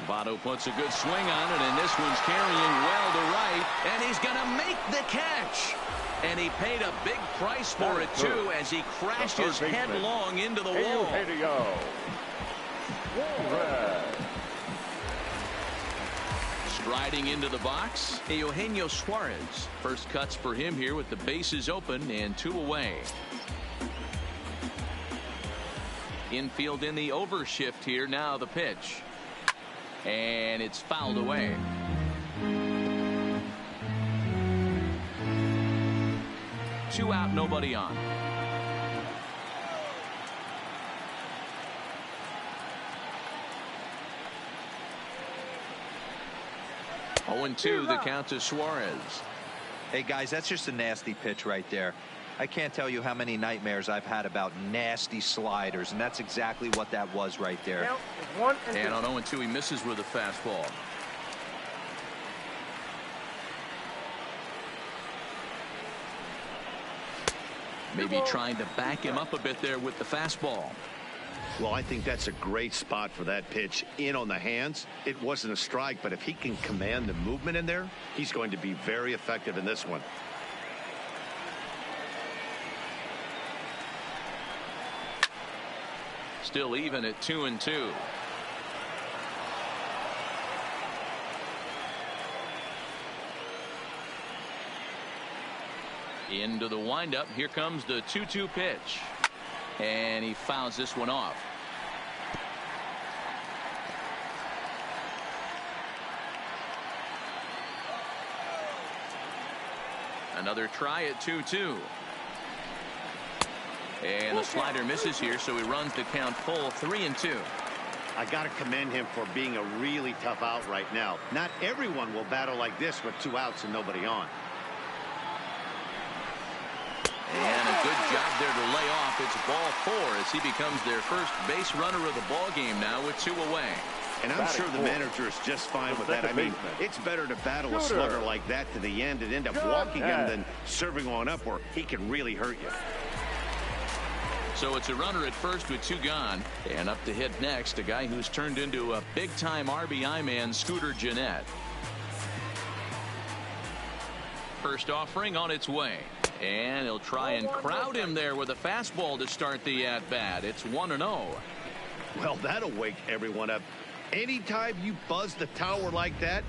Votto puts a good swing on it, and this one's carrying well to right, and he's going to make the catch. And he paid a big price for it, too, as he crashes headlong into the wall. Striding into the box, Eugenio Suarez. First cuts for him here with the bases open and 2 away. Infield in the overshift here. Now the pitch. And it's fouled away. Two out, nobody on. Oh, 0-2 the count to Suarez. Hey, guys, that's just a nasty pitch right there. I can't tell you how many nightmares I've had about nasty sliders, and that's exactly what that was right there. And on 0-2, he misses with a fastball. Maybe trying to back him up a bit there with the fastball. Well, I think that's a great spot for that pitch. In on the hands. It wasn't a strike, but if he can command the movement in there, he's going to be very effective in this one. Still even at 2-2. Into the windup. Here comes the 2-2 pitch. And he fouls this one off. Another try at 2-2. And the slider misses here, so he runs the count full 3-2. I got to commend him for being a really tough out right now. Not everyone will battle like this with 2 outs and nobody on. And a good job there to lay off. It's ball 4 as he becomes their first base runner of the ball game now with 2 away. And I'm sure the manager is just fine with that. I mean, it's better to battle a slugger like that to the end and end up walking him than serving one up where he can really hurt you. So it's a runner at first with 2 gone. And up to hit next, a guy who's turned into a big-time RBI man, Scooter Gennett. First offering on its way. And he'll try and crowd him there with a fastball to start the at-bat. It's 1-0. Well, that'll wake everyone up. Anytime you buzz the tower like that,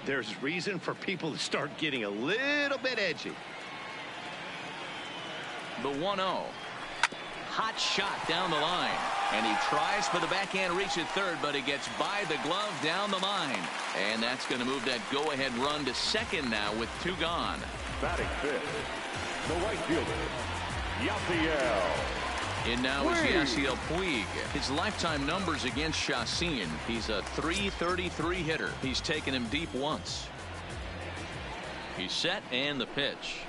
there's reason for people to start getting a little bit edgy. The 1-0. Hot shot down the line. And he tries for the backhand reach at third, but he gets by the glove down the line. And that's going to move that go-ahead run to second now with 2 gone. Batting fifth, the right fielder, Yasiel. In now is Yasiel Puig. His lifetime numbers against Chacin. He's a .333 hitter. He's taken him deep once. He's set, and the pitch.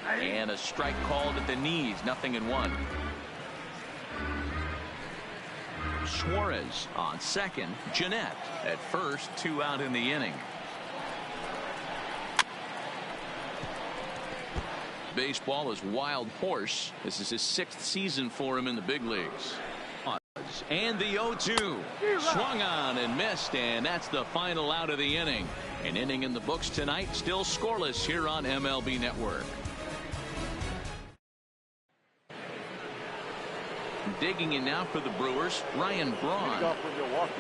And a strike called at the knees. 0-1. Suarez on second. Jeanette at first. 2 out in the inning. Baseball is Wild Horse. This is his 6th season for him in the big leagues. And the 0-2. Swung on and missed, and that's the final out of the inning. An inning in the books tonight, still scoreless here on MLB Network. Digging in now for the Brewers, Ryan Braun. Off from Milwaukee,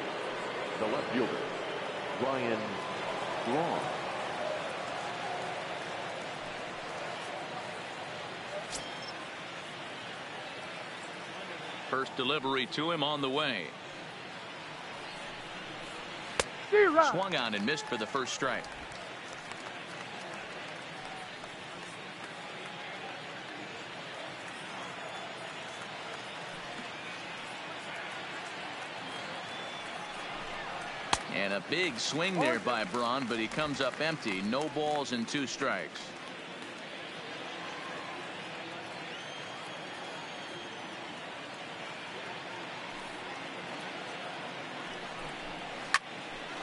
the left fielder, Ryan Braun. First delivery to him on the way. Swung on and missed for the first strike. And a big swing there by Braun, but he comes up empty. No balls and 2 strikes.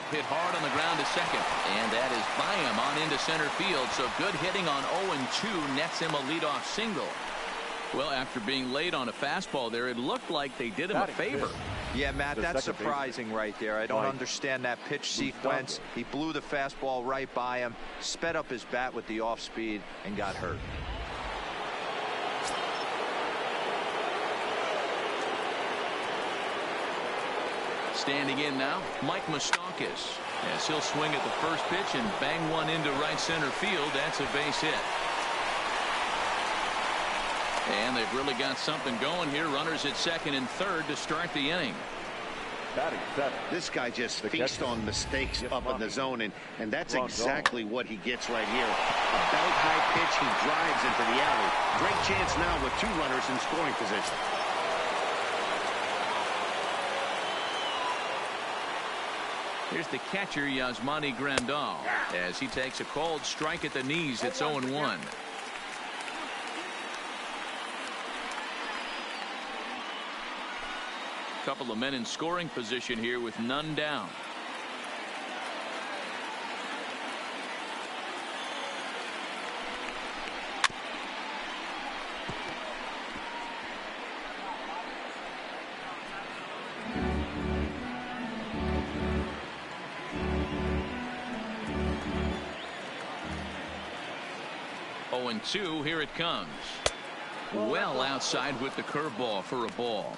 Hit hard on the ground to second, and that is by him on into center field. So good hitting on 0-2 nets him a leadoff single. Well, after being late on a fastball there, it looked like they did him a favor. Yeah, Matt, that's surprising right there. I don't understand that pitch sequence. He blew the fastball right by him, sped up his bat with the off speed, and got hurt. Standing in now, Mike Moustakas. As he'll swing at the first pitch and bang one into right center field. That's a base hit. And they've really got something going here. Runners at second and third to start the inning. This guy just feasts on mistakes up in the zone, and that's exactly what he gets right here. A belt high pitch, he drives into the alley. Great chance now with 2 runners in scoring position. Here's the catcher, Yasmani Grandal, as he takes a called strike at the knees. It's 0-1. Couple of men in scoring position here with none down. And 2. Here it comes. Well outside with the curveball for a ball.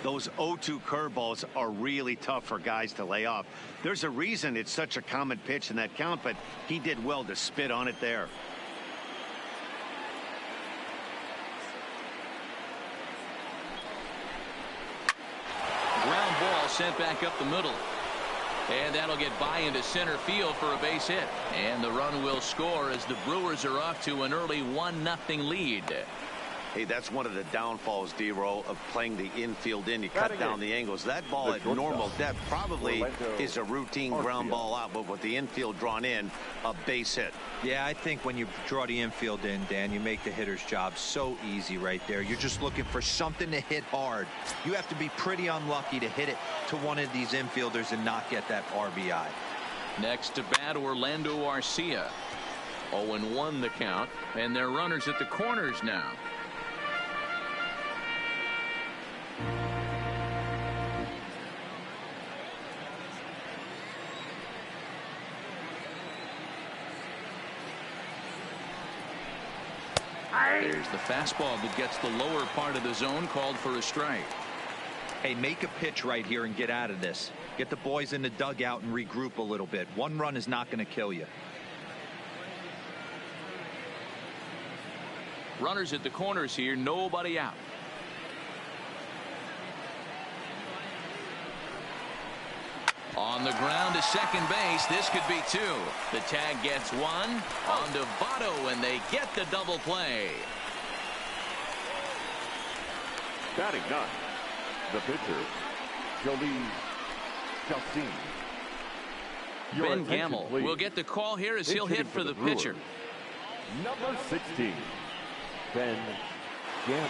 Those 0-2 curveballs are really tough for guys to lay off. There's a reason it's such a common pitch in that count, but he did well to spit on it there. Ground ball sent back up the middle. And that'll get by into center field for a base hit. And the run will score as the Brewers are off to an early 1-0 lead. Hey, that's one of the downfalls, D-Roll, of playing the infield in. You cut down the angles. That ball at normal depth probably is a routine ground ball out, but with the infield drawn in, a base hit. Yeah, I think when you draw the infield in, Dan, you make the hitter's job so easy right there. You're just looking for something to hit hard. You have to be pretty unlucky to hit it to one of these infielders and not get that RBI. Next to bat, Orlando Arcia. 0-1 the count, and they're runners at the corners now. There's the fastball that gets the lower part of the zone, called for a strike. Hey, make a pitch right here and get out of this. Get the boys in the dugout and regroup a little bit. One run is not going to kill you. Runners at the corners here, nobody out. On the ground to second base. This could be two. The tag gets one. On to Votto, and they get the double play. Batting ninth, the pitcher, Jolie Chassin. Ben Gamble will get the call here as he'll hit for the pitcher. Number 16, Ben Gamble.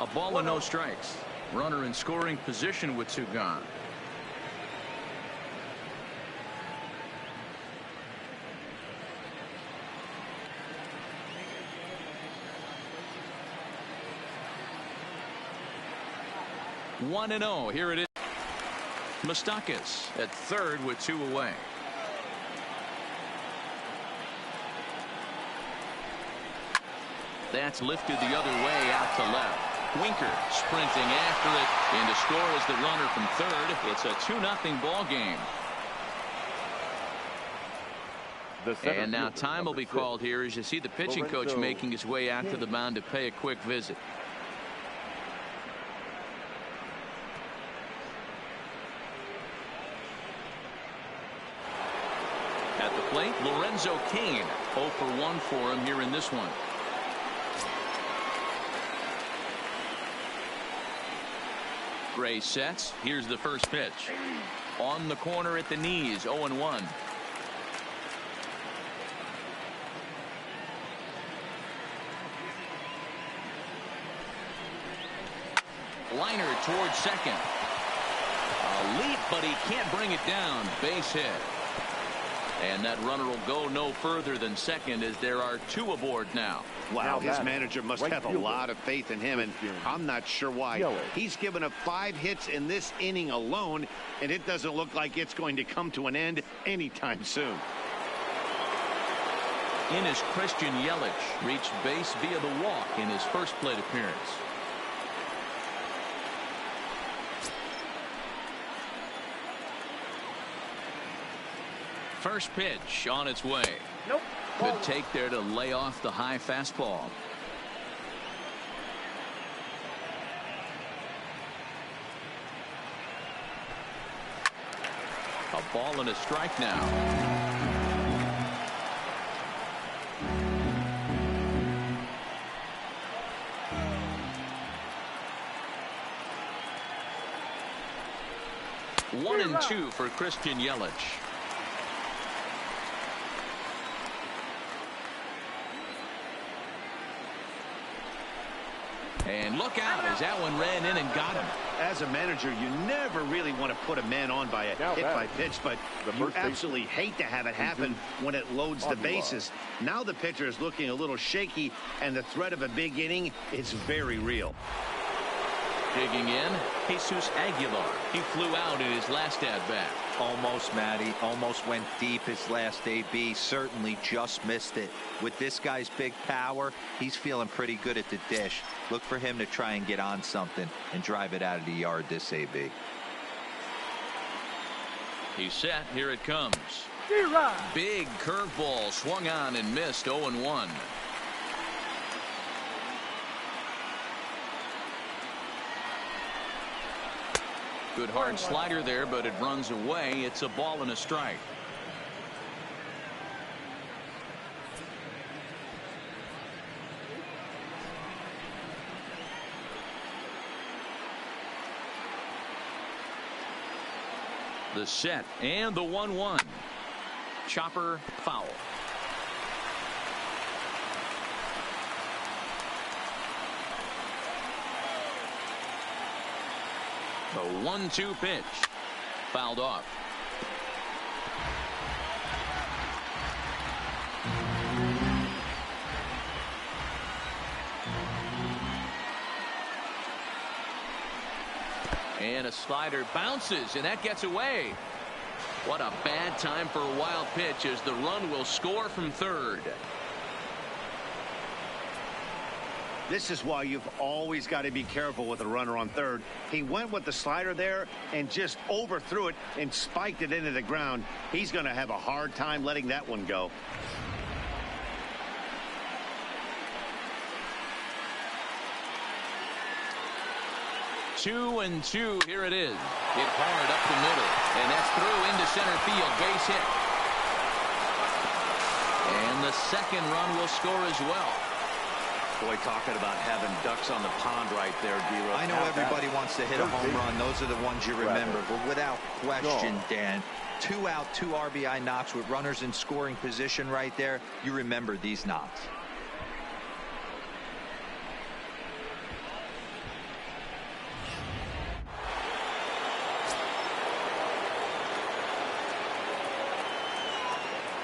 A ball and no strikes. Runner in scoring position with two gone. One and 0. Here it is. Moustakas at third with two away. That's lifted the other way out to left. Winker sprinting after it, and to score is the runner from third. It's a 2-0 ball game. And now time will be called here as you see the pitching coach making his way out to the mound to pay a quick visit. At the plate, Lorenzo Cain. 0 for 1 for him here in this one. Gray sets. Here's the first pitch. On the corner at the knees. 0-1. Liner towards second. A leap, but he can't bring it down. Base hit. And that runner will go no further than second as there are two aboard now. Wow, his manager must have a lot of faith in him, and I'm not sure why. He's given up 5 hits in this inning alone, and it doesn't look like it's going to come to an end anytime soon. In is Christian Yelich, reached base via the walk in his first plate appearance. First pitch on its way. Nope. Good take there to lay off the high fastball. A ball and a strike now. One and 2 for Christian Yelich. And look out as that one ran in and got him. As a manager, you never really want to put a man on by a hit by pitch, but you absolutely hate to have it happen when it loads the bases. Now the pitcher is looking a little shaky, and the threat of a big inning is very real. Digging in, Jesus Aguilar. He flew out in his last at-bat. Almost, Matty. Almost went deep his last AB. Certainly just missed it. With this guy's big power, he's feeling pretty good at the dish. Look for him to try and get on something and drive it out of the yard this AB. He's set. Here it comes. Big curveball swung on and missed. 0-1. Good hard slider there, but it runs away. It's a ball and a strike. The set and the 1-1. Chopper foul. The 1-2 pitch. Fouled off. And a slider bounces, and that gets away. What a bad time for a wild pitch, as the run will score from third. This is why you've always got to be careful with a runner on third. He went with the slider there and just overthrew it and spiked it into the ground. He's going to have a hard time letting that one go. Two and two. Here it is. Hit hard up the middle, and that's through into center field. Base hit. And the second run will score as well. Boy, talking about having ducks on the pond right there, D-Row. I know everybody wants to hit a home run. Those are the ones you remember. But without question, Dan, 2 out, 2 RBI knocks with runners in scoring position right there. You remember these knocks.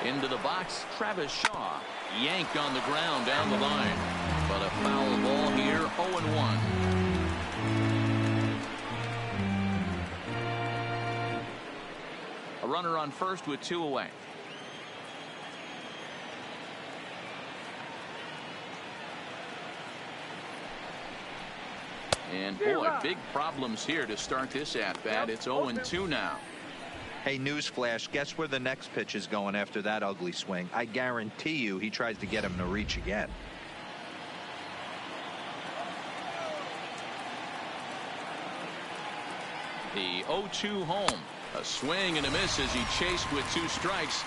Into the box, Travis Shaw. Yanked on the ground down the line. But a foul ball here, 0-1. A runner on first with 2 away. And boy, big problems here to start this at-bat. It's 0-2 now. Hey, newsflash, guess where the next pitch is going after that ugly swing? I guarantee you he tries to get him to reach again. The 0-2 home. A swing and a miss as he chased with 2 strikes.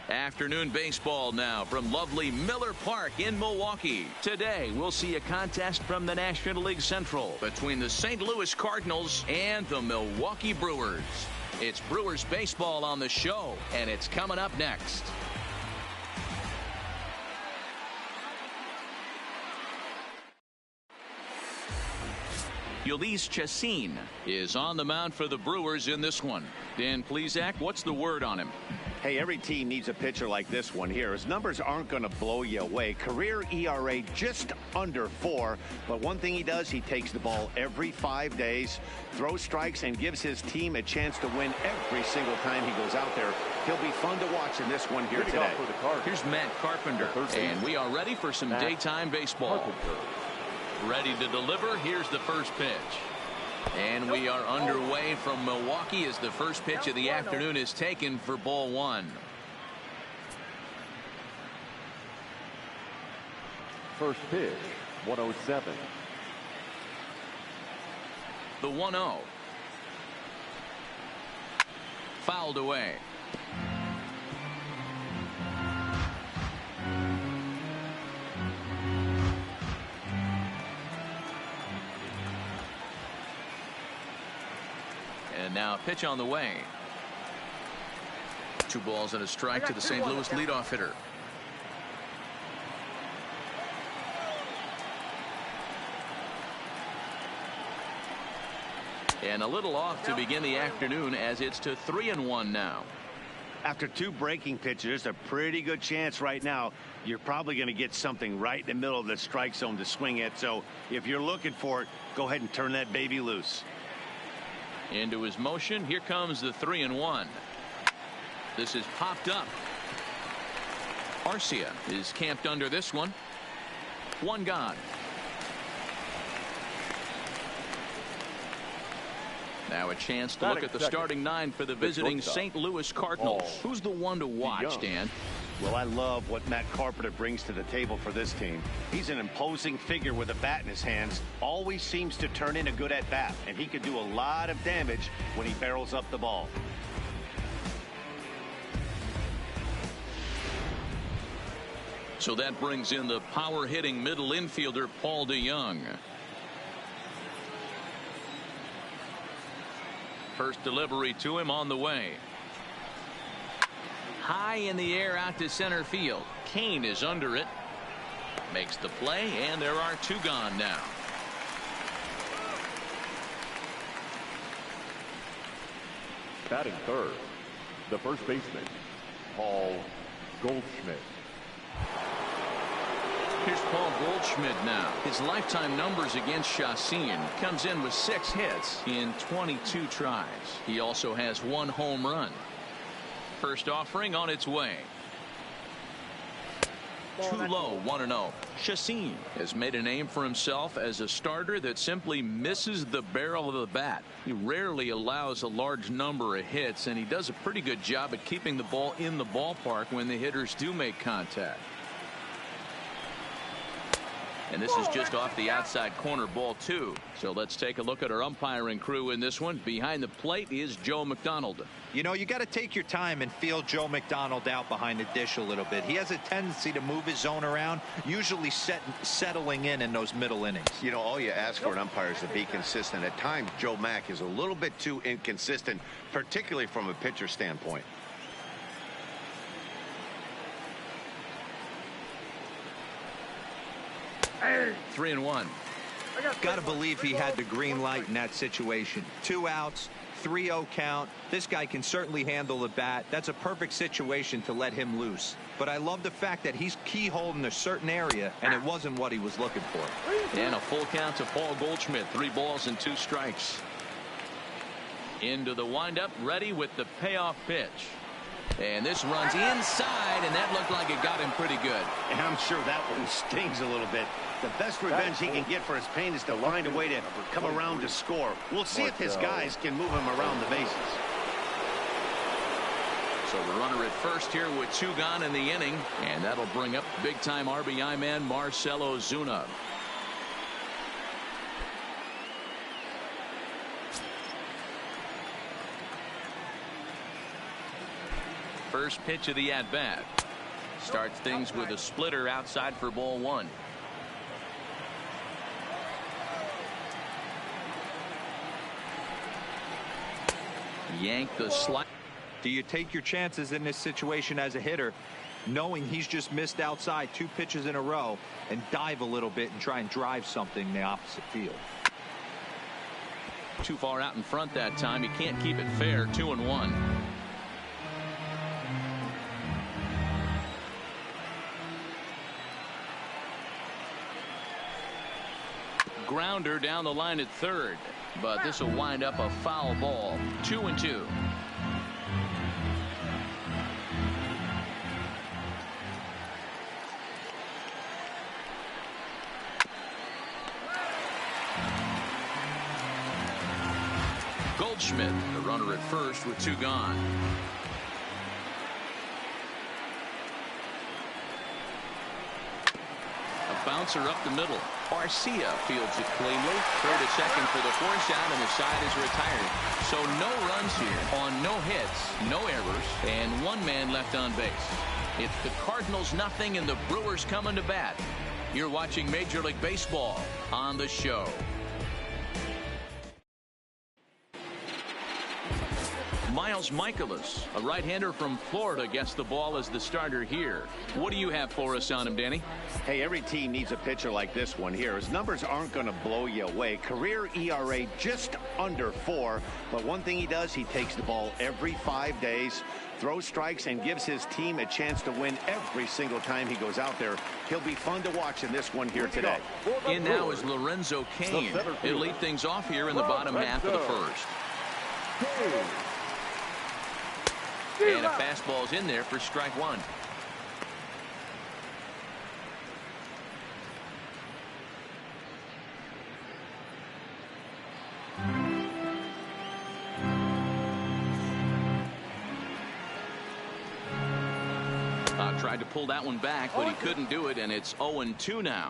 Afternoon baseball now from lovely Miller Park in Milwaukee. Today we'll see a contest from the National League Central between the St. Louis Cardinals and the Milwaukee Brewers. It's Brewers baseball on the show, and it's coming up next. Ulysses Chassin is on the mound for the Brewers in this one. Dan Plesac, what's the word on him? Hey, every team needs a pitcher like this one here. His numbers aren't going to blow you away. Career ERA just under 4. But one thing he does, he takes the ball every 5 days, throws strikes, and gives his team a chance to win every single time he goes out there. He'll be fun to watch in this one here today. Here's Matt Carpenter, and we are ready for some daytime baseball. Ready to deliver. Here's the first pitch. And we are underway from Milwaukee as the first pitch of the afternoon is taken for ball 1. First pitch, 107. The 1-0. Fouled away. And now pitch on the way. 2 balls and a strike to the St. Louis leadoff hitter. And a little off to begin the afternoon as it's to 3-1 now. After 2 breaking pitches, a pretty good chance right now you're probably going to get something right in the middle of the strike zone to swing at. So if you're looking for it, go ahead and turn that baby loose. Into his motion. Here comes the 3-1. This is popped up. Arcia is camped under this one. 1 gone. Now a chance to look at the starting 9 for the visiting St. Louis Cardinals. Who's the one to watch, Dan? Well, I love what Matt Carpenter brings to the table for this team. He's an imposing figure with a bat in his hands. Always seems to turn in a good at-bat, and he could do a lot of damage when he barrels up the ball. So that brings in the power-hitting middle infielder Paul DeYoung. First delivery to him on the way. High in the air out to center field. Kane is under it. Makes the play, and there are 2 gone now. Batting third, the first baseman, Paul Goldschmidt. Here's Paul Goldschmidt now. His lifetime numbers against Chacin. Comes in with 6 hits in 22 tries. He also has 1 home run. First offering on its way. Too low, 1-0. Chacin has made a name for himself as a starter that simply misses the barrel of the bat. He rarely allows a large number of hits, and he does a pretty good job at keeping the ball in the ballpark when the hitters do make contact. And this is just off the outside corner, ball 2. So let's take a look at our umpiring crew in this one. Behind the plate is Joe McDonald. You know, you got to take your time and feel Joe McDonald out behind the dish a little bit. He has a tendency to move his zone around, usually settling in those middle innings. You know, all you ask for an umpire is to be consistent. At times, Joe Mack is a little bit too inconsistent, particularly from a pitcher standpoint. Hey. 3-1. Got to believe he had the green light in that situation. 2 outs, 3-0 count. This guy can certainly handle the bat. That's a perfect situation to let him loose. But I love the fact that he's keyholed in a certain area, and it wasn't what he was looking for. And a full count to Paul Goldschmidt. 3 balls and 2 strikes. Into the windup, ready with the payoff pitch. And this runs inside, and that looked like it got him pretty good. And I'm sure that one stings a little bit. The best revenge he can get for his pain is to find a way to come around to score. We'll see if his guys can move him around the bases. So the runner at first here with 2 gone in the inning, and that'll bring up big-time RBI man Marcell Ozuna. First pitch of the at-bat. Starts things with a splitter outside for ball 1. Yank the slide. Do you take your chances in this situation as a hitter, knowing he's just missed outside 2 pitches in a row, and dive a little bit and try and drive something in the opposite field? Too far out in front that time. You can't keep it fair. 2-1. Grounder down the line at third, but this will wind up a foul ball. 2-2. Goldschmidt, the runner at first with 2 gone. A bouncer up the middle. Arcia fields it cleanly. Throw to second for the force out, and the side is retired. So no runs here on no hits, no errors, and 1 man left on base. It's the Cardinals nothing and the Brewers coming to bat. You're watching Major League Baseball on The Show. Miles Michaelis, a right-hander from Florida, gets the ball as the starter here. What do you have for us on him, Danny? Hey, every team needs a pitcher like this one here. His numbers aren't going to blow you away. Career ERA just under 4. But one thing he does, he takes the ball every 5 days, throws strikes, and gives his team a chance to win every single time he goes out there. He'll be fun to watch in this one here today. In now is Lorenzo Cain. He'll lead things off here in the bottom half of the first. And a fastball's in there for strike one. Tried to pull that one back, but he couldn't do it, and it's 0-2 now.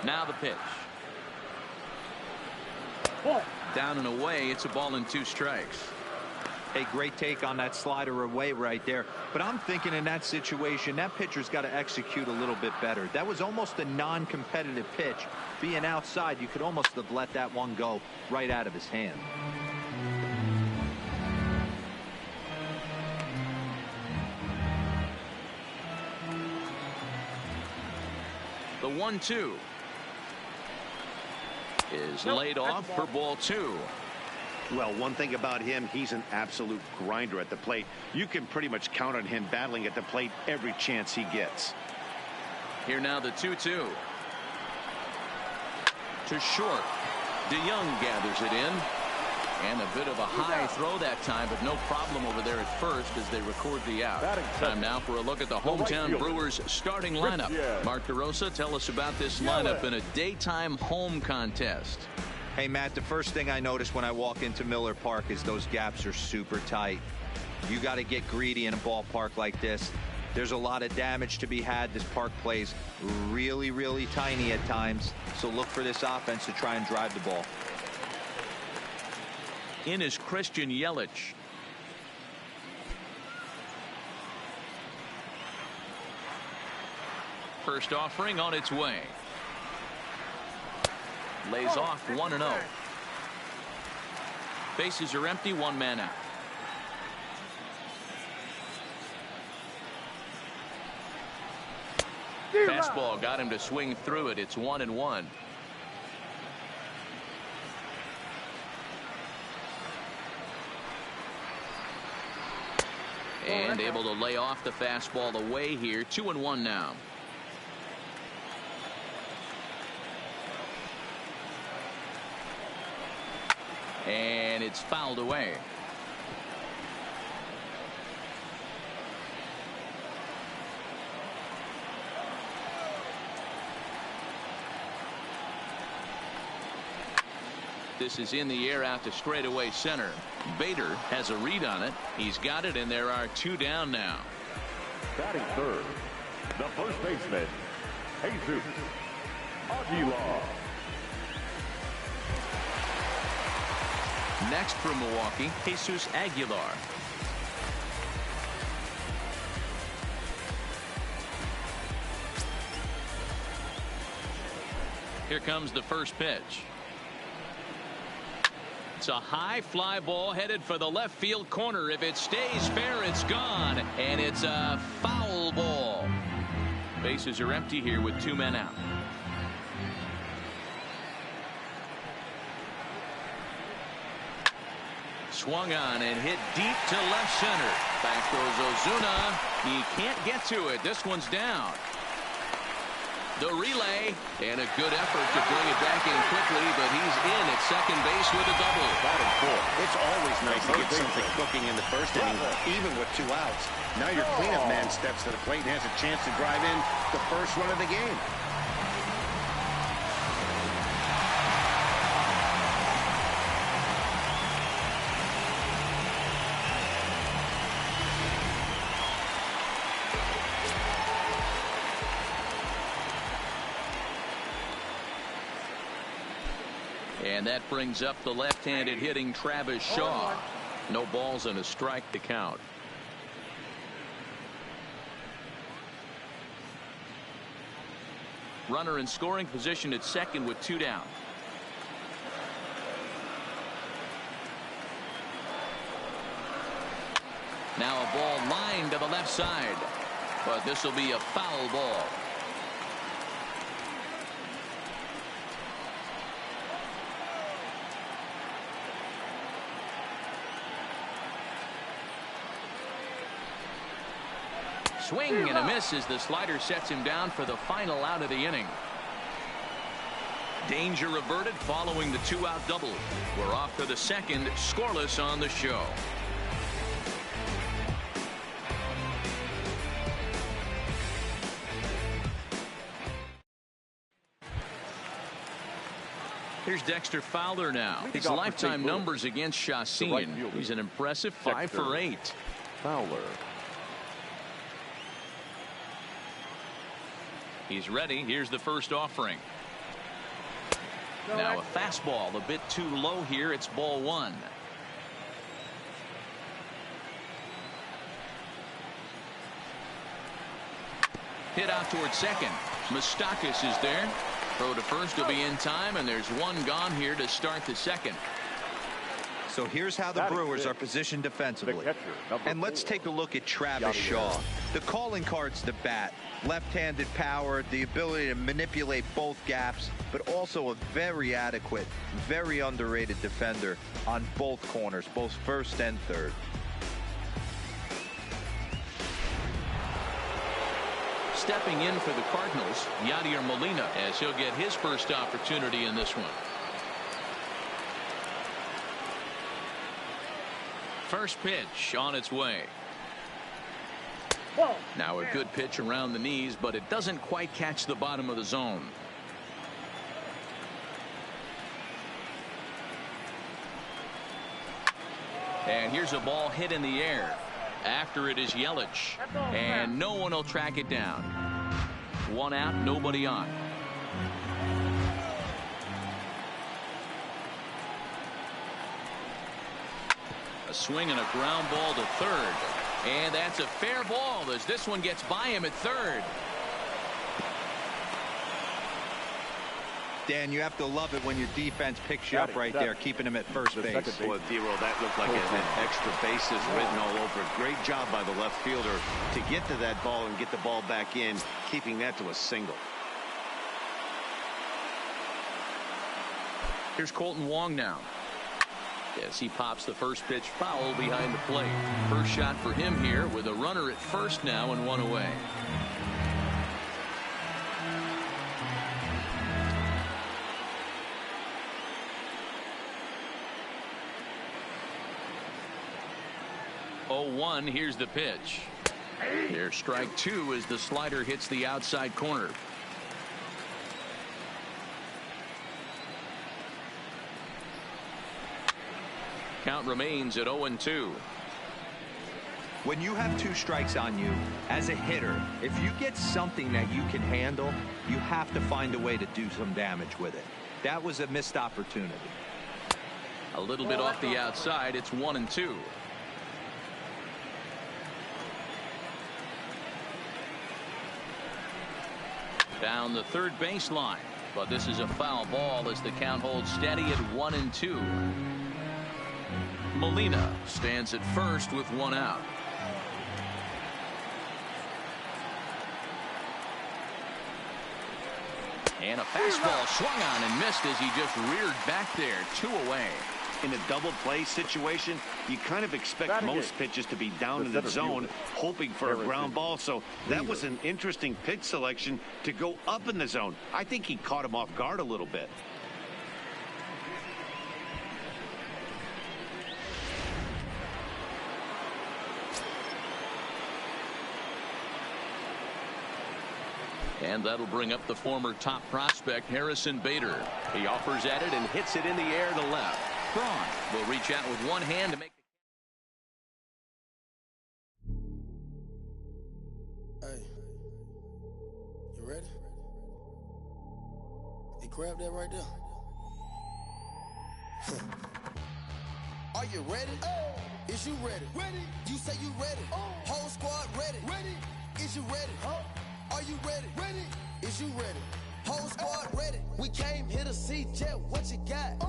Now the pitch. Down and away. It's a ball and 2 strikes. A great take on that slider away right there. But I'm thinking in that situation, that pitcher's got to execute a little bit better. That was almost a non-competitive pitch. Being outside, you could almost have let that one go right out of his hand. The 1-2 is laid off for ball 2. Well, one thing about him, he's an absolute grinder at the plate. You can pretty much count on him battling at the plate every chance he gets. Here now the 2-2. To short. DeYoung gathers it in. And a bit of a high throw that time, but no problem over there at first as they record the out. Time now for a look at the hometown Brewers starting lineup. Mark DeRosa, tell us about this lineup in a daytime home contest. Hey, Matt, the first thing I notice when I walk into Miller Park is those gaps are super tight. You got to get greedy in a ballpark like this. There's a lot of damage to be had. This park plays really, really tiny at times. So look for this offense to try and drive the ball. In is Christian Yelich. First offering on its way. Lays off 1-0. Bases are empty, 1 man out. Fastball got him to swing through it. It's 1-1. And able to lay off the fastball away here. 2-1 now. And it's fouled away. This is in the air out to straightaway center. Bader has a read on it. He's got it, and there are 2 down now. Batting third, the first baseman, Jesus Aguilar. Next from Milwaukee, Jesus Aguilar. Here comes the first pitch. It's a high fly ball headed for the left field corner. If it stays fair, it's gone, and it's a foul ball. Bases are empty here with 2 men out. Swung on and hit deep to left center. Back goes Ozuna. He can't get to it. This one's down. The relay, and a good effort to bring it back in quickly, but he's in at second base with a double. Batting 4. It's always nice to get something cooking in the first inning, even with 2 outs. Now your cleanup man steps to the plate and has a chance to drive in the first run of the game. And that brings up the left-handed hitting Travis Shaw. No balls and a strike to count. Runner in scoring position at second with 2 down. Now a ball lined to the left side, but this will be a foul ball. Swing and a miss as the slider sets him down for the final out of the inning. Danger averted following the 2-out double. We're off to the second, scoreless on the show. Here's Dexter Fowler now. His lifetime numbers against Chassin. He's an impressive 5 for 8. Fowler. He's ready. Here's the first offering. Now a fastball a bit too low here. It's ball 1. Hit out towards second. Moustakas is there. Throw to first will be in time, and there's 1 gone here to start the second. So here's how the Brewers are positioned defensively. And let's take a look at Travis Shaw. The calling card's the bat. Left-handed power, the ability to manipulate both gaps, but also a very adequate, very underrated defender on both corners, both first and third. Stepping in for the Cardinals, Yadier Molina, as he'll get his first opportunity in this one. First pitch on its way. Now a good pitch around the knees, but it doesn't quite catch the bottom of the zone. And here's a ball hit in the air. After it is Yelich, and no one will track it down. 1 out, nobody on. A swing and a ground ball to third. And that's a fair ball as this one gets by him at third. Dan, you have to love it when your defense picks you up right there, keeping him at first base. Boy, Dero, that looked like it had extra bases written all over it. Great job by the left fielder to get to that ball and get the ball back in, keeping that to a single. Here's Colton Wong now. Yes, he pops the first pitch foul behind the plate. First shot for him here with a runner at first now and 1 away. Oh, 1, here's the pitch. There's strike 2 as the slider hits the outside corner. Count remains at 0-2. When you have 2 strikes on you, as a hitter, if you get something that you can handle, you have to find a way to do some damage with it. That was a missed opportunity. A little bit off the outside. It's 1-2. Down the third baseline, but this is a foul ball as the count holds steady at 1-2. Molina stands at first with 1 out. And a fastball swung on and missed as he just reared back there. 2 away. In a double play situation, you kind of expect most pitches to be down in the zone, hoping for a ground ball. So that was an interesting pitch selection to go up in the zone. I think he caught him off guard a little bit. And that'll bring up the former top prospect, Harrison Bader. He offers at it and hits it in the air to left. Braun will reach out with one hand to make. Hey, you ready? Hey, grab that right there. Are you ready? Is you ready? Ready. You say you ready. Whole squad ready. Ready. Is you ready? Are you ready? Ready. Is you ready? Whole squad ready. We came here to see Jet. What you got?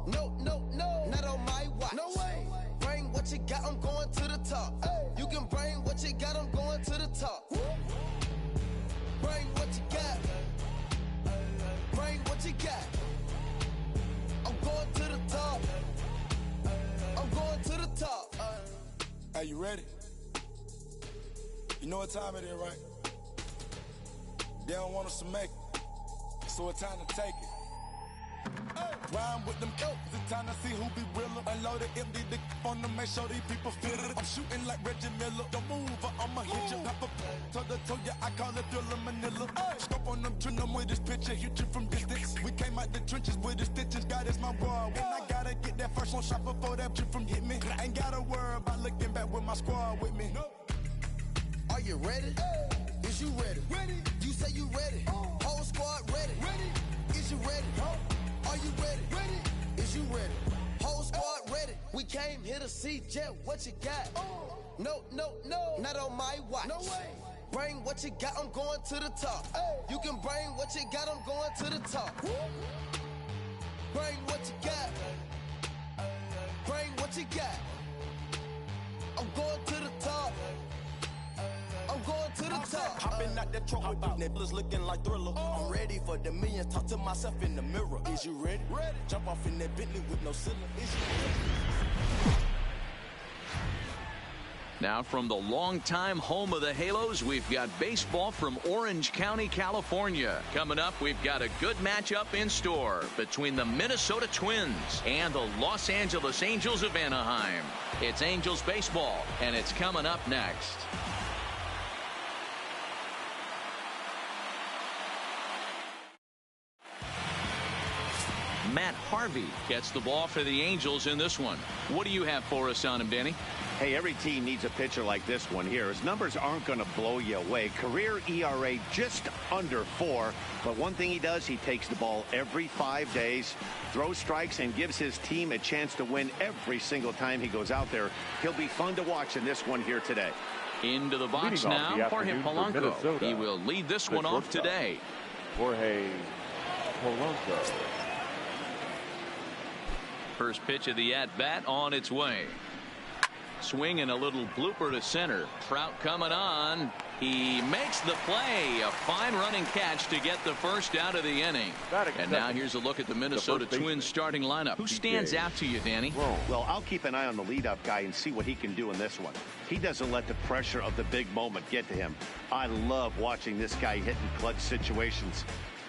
No, not on my watch. No way. Bring what you got. I'm going to the top. You can bring what you got. I'm going to the top. Bring what you got. Bring what you got. I'm going to the top. I'm going to the top. Are you ready? You know what time it is, right? They don't want us to make it, so it's time to take it. Rhyme with them kills, it's time to see who be realer. Unloaded, empty the on them, make sure these people feel it. I'm shooting like Reggie Miller. Don't move or I'ma hit you. Pop up, toe ya, I call it Thriller Manila. Scope on them, trim them with this picture, hit you from distance. We came out the trenches with the stitches, God is my world. When I gotta get that first one shot before that trip from hit me. I ain't gotta worry about looking back with my squad with me. Are you ready? Is you ready? Ready. You say you ready. Whole squad ready. Ready. Is you ready? Are you ready? Ready. Is you ready? Whole squad ready. We came here to see Jet. What you got? No, not on my watch. No way. Bring what you got. I'm going to the top. You can bring what you got. I'm going to the top. Bring what you got. Bring what you got. I'm going to the top. I'm going to the top. Hopping out that truck with the niggas looking like Thriller. I'm ready for the millions. Talk to myself in the mirror. Is you ready? Ready. Jump off in that Bentley with no ceiling. Is you ready? Now from the longtime home of the Halos, we've got baseball from Orange County, California. Coming up, we've got a good matchup in store between the Minnesota Twins and the Los Angeles Angels of Anaheim. It's Angels baseball, and it's coming up next. Matt Harvey gets the ball for the Angels in this one. What do you have for us on him, Danny? Hey, every team needs a pitcher like this one here. His numbers aren't going to blow you away. Career ERA just under 4. But one thing he does, he takes the ball every 5 days, throws strikes, and gives his team a chance to win every single time he goes out there. He'll be fun to watch in this one here today. Into the box now for Polanco. He will lead this one off today. Jorge Polanco. First pitch of the at-bat on its way. Swing and a little blooper to center. Trout coming on. He makes the play. A fine running catch to get the first out of the inning. And now here's a look at the Minnesota Twins starting lineup. Who stands out to you, Danny? Well, I'll keep an eye on the leadoff guy and see what he can do in this one. He doesn't let the pressure of the big moment get to him. I love watching this guy hit in clutch situations.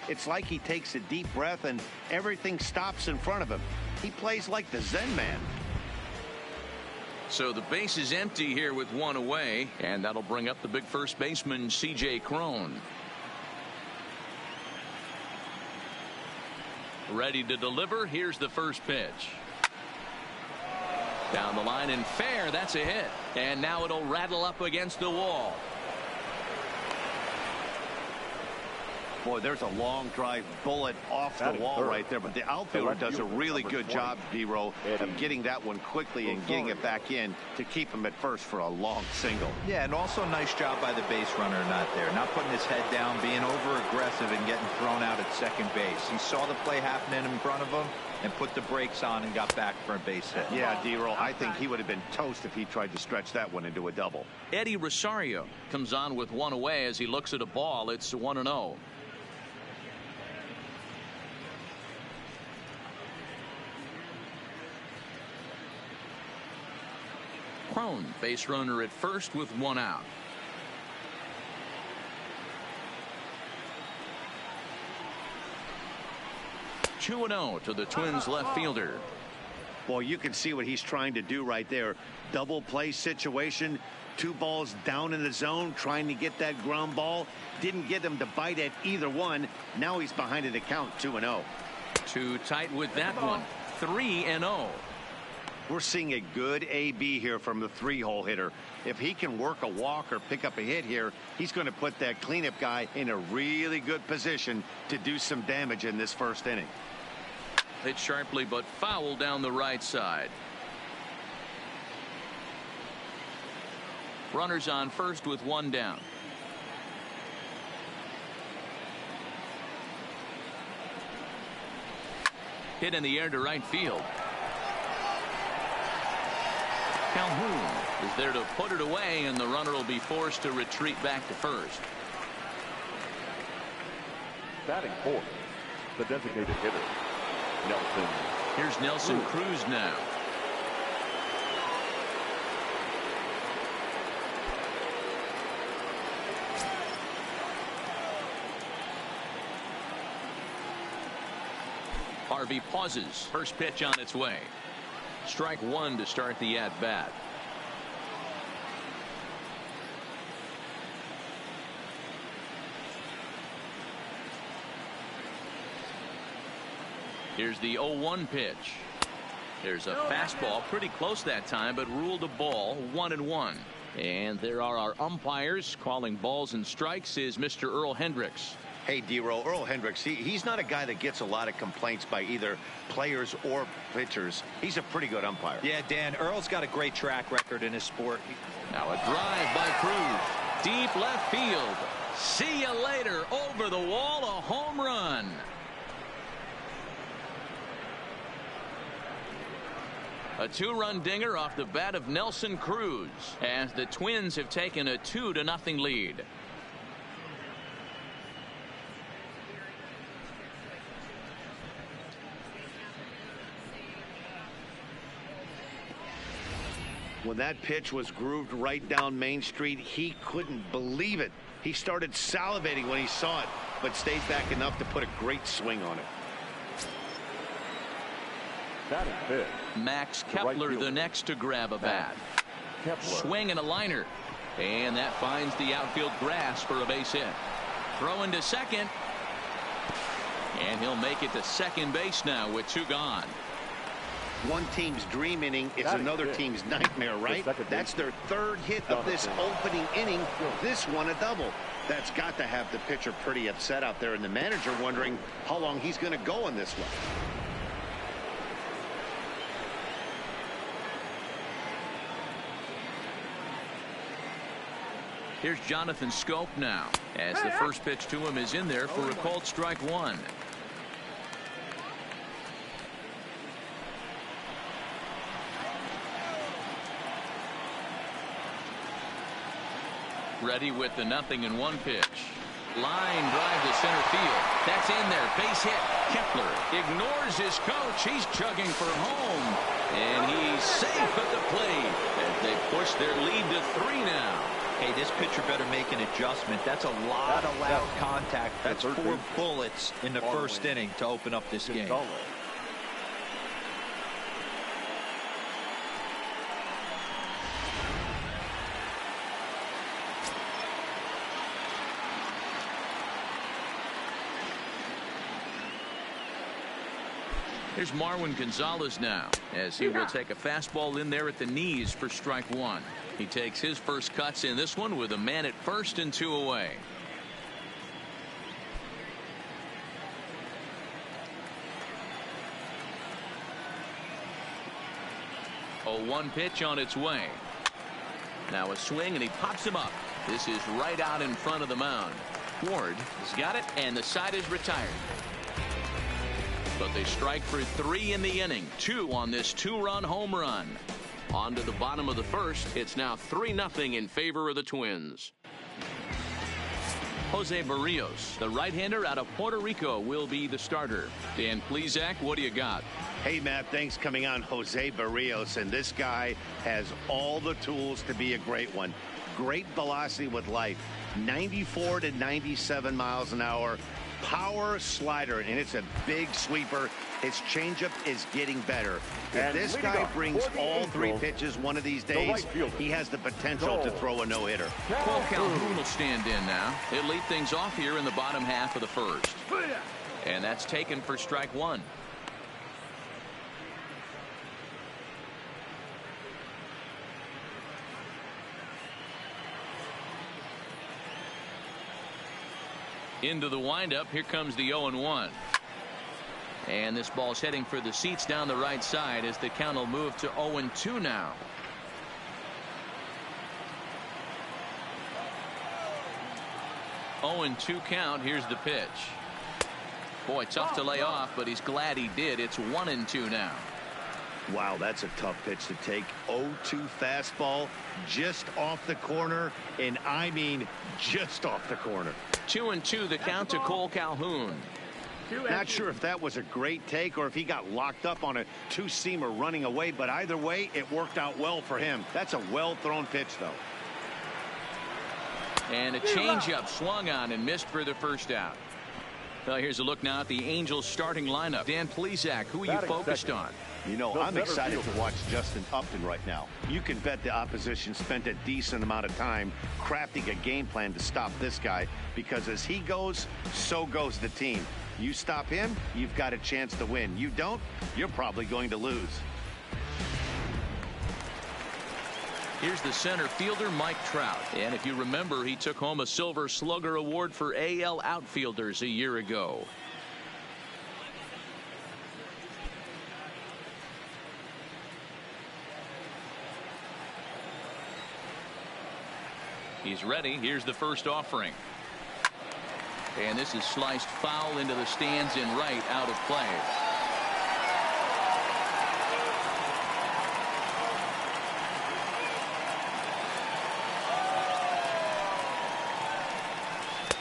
It's like he takes a deep breath and everything stops in front of him. He plays like the Zen man. So the base is empty here with one away, and that'll bring up the big first baseman, C.J. Cron. Ready to deliver. Here's the first pitch. Down the line and fair. That's a hit. And now it'll rattle up against the wall. Boy, there's a long drive bullet off the wall right there, but the outfielder does a really good job, D-Row, of getting that one quickly and getting it back in to keep him at first for a long single. Yeah, and also nice job by the base runner not there, not putting his head down, being over aggressive and getting thrown out at second base. He saw the play happening in front of him and put the brakes on and got back for a base hit. Yeah, D-Row, I think he would have been toast if he tried to stretch that one into a double. Eddie Rosario comes on with one away as he looks at a ball. It's 1-0. Cron, base runner at first with one out. Two 2-0 to the Twins left fielder. Boy, you can see what he's trying to do right there. Double play situation. 2 balls down in the zone, trying to get that ground ball. Didn't get him to bite at either one. Now he's behind in the count, 2-0. Too tight with that one. 3-0. We're seeing a good AB here from the 3-hole hitter. If he can work a walk or pick up a hit here, he's going to put that cleanup guy in a really good position to do some damage in this first inning. Hit sharply but foul down the right side. Runners on first with one down. Hit in the air to right field. Calhoun is there to put it away, and the runner will be forced to retreat back to first. Batting fourth, the designated hitter, Nelson. Here's Nelson Cruz now. Harvey pauses. First pitch on its way. Strike one to start the at-bat. Here's the 0-1 pitch. There's a fastball pretty close that time, but ruled a ball, 1-1. And there are our umpires calling balls and strikes is Mr. Earl Hendricks. Hey, D-Roll, Earl Hendricks, he's not a guy that gets a lot of complaints by either players or pitchers. He's a pretty good umpire. Yeah, Dan, Earl's got a great track record in his sport. Now a drive by Cruz. Deep left field. See you later. Over the wall, a home run. A two-run dinger off the bat of Nelson Cruz as the Twins have taken a 2-0 lead. When that pitch was grooved right down Main Street, he couldn't believe it. He started salivating when he saw it, but stayed back enough to put a great swing on it. Batting fifth, Max Kepler, the next to grab a bat. Swing and a liner. And that finds the outfield grass for a base hit. Throw into second. And he'll make it to second base now with 2 gone. One team's dream inning is another team's nightmare, right? That's their 3rd hit of this opening inning. This one a double. That's got to have the pitcher pretty upset out there, and the manager wondering how long he's going to go on this one. Here's Jonathan Scope now as the first pitch to him is in there for a called strike one. Ready with the 0-1 pitch. Line drive to center field. That's in there. Base hit. Kepler ignores his coach. He's chugging for home. And he's safe at the plate as they push their lead to 3 now. Hey, this pitcher better make an adjustment. That's a lot of loud contact. That's 4 bullets in the first inning to open up this game. Here's Marwin Gonzalez now as he will take a fastball in there at the knees for strike one. He takes his first cuts in this one with a man at first and 2 away. 0-1 pitch on its way. Now a swing and he pops him up. This is right out in front of the mound. Ward has got it and the side is retired. But they strike for 3 in the inning. 2 on this 2-run home run. On to the bottom of the first. It's now 3-0 in favor of the Twins. Jose Barrios, the right-hander out of Puerto Rico, will be the starter. Dan Plesac, what do you got? Hey, Matt, thanks coming on Jose Barrios. And this guy has all the tools to be a great one. Great velocity with life. 94 to 97 miles an hour. Power slider, and it's a big sweeper. His changeup is getting better. If this guy brings all 3 pitches one of these days, he has the potential to throw a no-hitter. Cole Calhoun will stand in now. He'll lead things off here in the bottom half of the first. And that's taken for strike one. Into the windup. Here comes the 0-1. And this ball's heading for the seats down the right side as the count will move to 0-2 now. Oh, 0-2 count. Here's the pitch. Boy, tough to lay off, but he's glad he did. It's 1-2 now. Wow, that's a tough pitch to take. 0-2 fastball just off the corner, and I mean just off the corner. 2-2 the count to Cole Calhoun. Not sure if that was a great take or if he got locked up on a two-seamer running away, but either way, it worked out well for him. That's a well-thrown pitch, though. And a changeup swung on and missed for the first out. Well, here's a look now at the Angels starting lineup. Dan Plesac, who are you focused on? You know, I'm excited to watch Justin Upton right now. You can bet the opposition spent a decent amount of time crafting a game plan to stop this guy, because as he goes, so goes the team. You stop him, you've got a chance to win. You don't, you're probably going to lose. Here's the center fielder, Mike Trout. And if you remember, he took home a Silver Slugger Award for AL outfielders a year ago. He's ready. Here's the first offering. And this is sliced foul into the stands in right, out of play.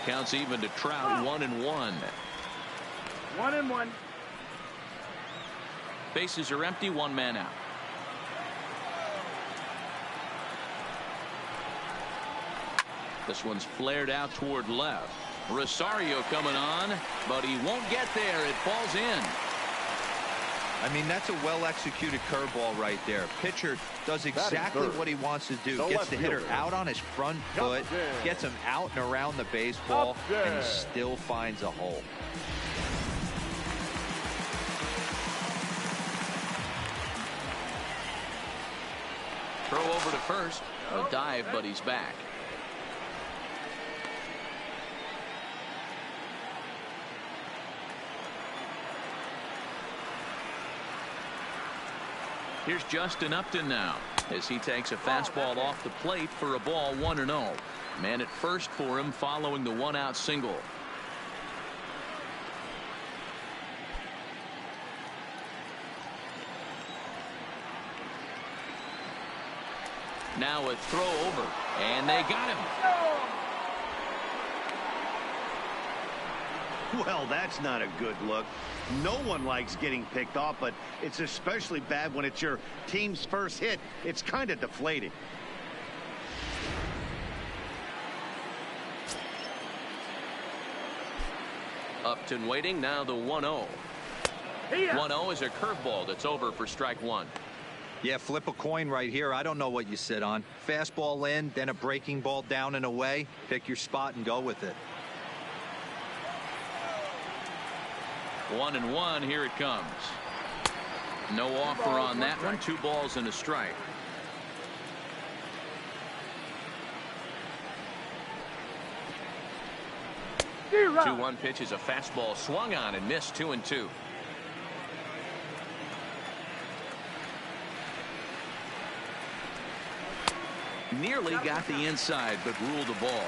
Counts even to Trout. 1-1. 1-1. Bases are empty. One man out. This one's flared out toward left. Rosario coming on, but he won't get there. It falls in. I mean, that's a well-executed curveball right there. Pitcher does exactly what he wants to do. Gets the hitter out on his front foot, gets him out and around the baseball, and he still finds a hole. Throw over to first. A dive, but he's back. Here's Justin Upton now as he takes a fastball off the plate for a ball. 1-0. Man at first for him following the one-out single. Now a throw over, and they got him. Well, that's not a good look. No one likes getting picked off, but it's especially bad when it's your team's first hit. It's kind of deflating. Upton waiting. Now the 1-0. 1-0 is a curveball that's over for strike one. Yeah, flip a coin right here. I don't know what you sit on. Fastball in, then a breaking ball down and away. Pick your spot and go with it. 1-1. Here it comes. No offer on that one. 2 balls and a strike. The 2-1 pitch is a fastball swung on and missed. 2-2. Nearly got the inside, but ruled the ball.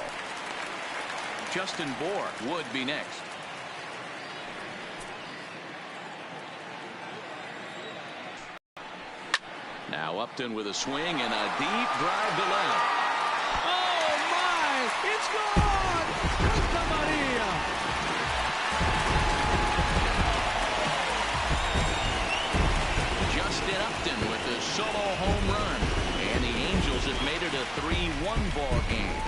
Justin Bour would be next. Now Upton with a swing and a deep drive to left. Oh my! It's gone! Santa Maria! Justin Upton with the solo home run, and the Angels have made it a 3-1 ball game.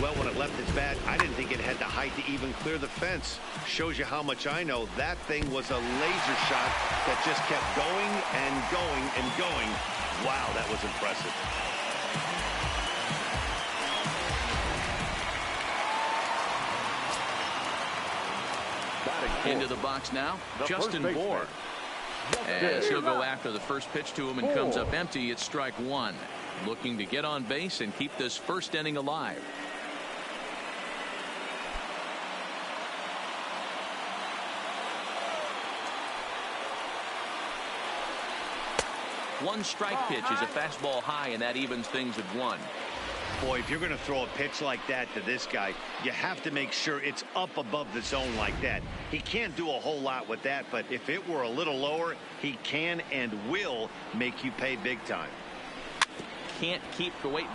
Well, when it left its bat, I didn't think it had the height to even clear the fence. Shows you how much I know. That thing was a laser shot that just kept going and going and going. Wow, that was impressive. Into the box now, Justin Bour. As he'll go after the first pitch to him and comes up empty. It's strike one. Looking to get on base and keep this first inning alive. One strike pitch is a fastball high, and that evens things at 1. Boy, if you're going to throw a pitch like that to this guy, you have to make sure it's up above the zone like that. He can't do a whole lot with that, but if it were a little lower, he can and will make you pay big time. Can't keep the weight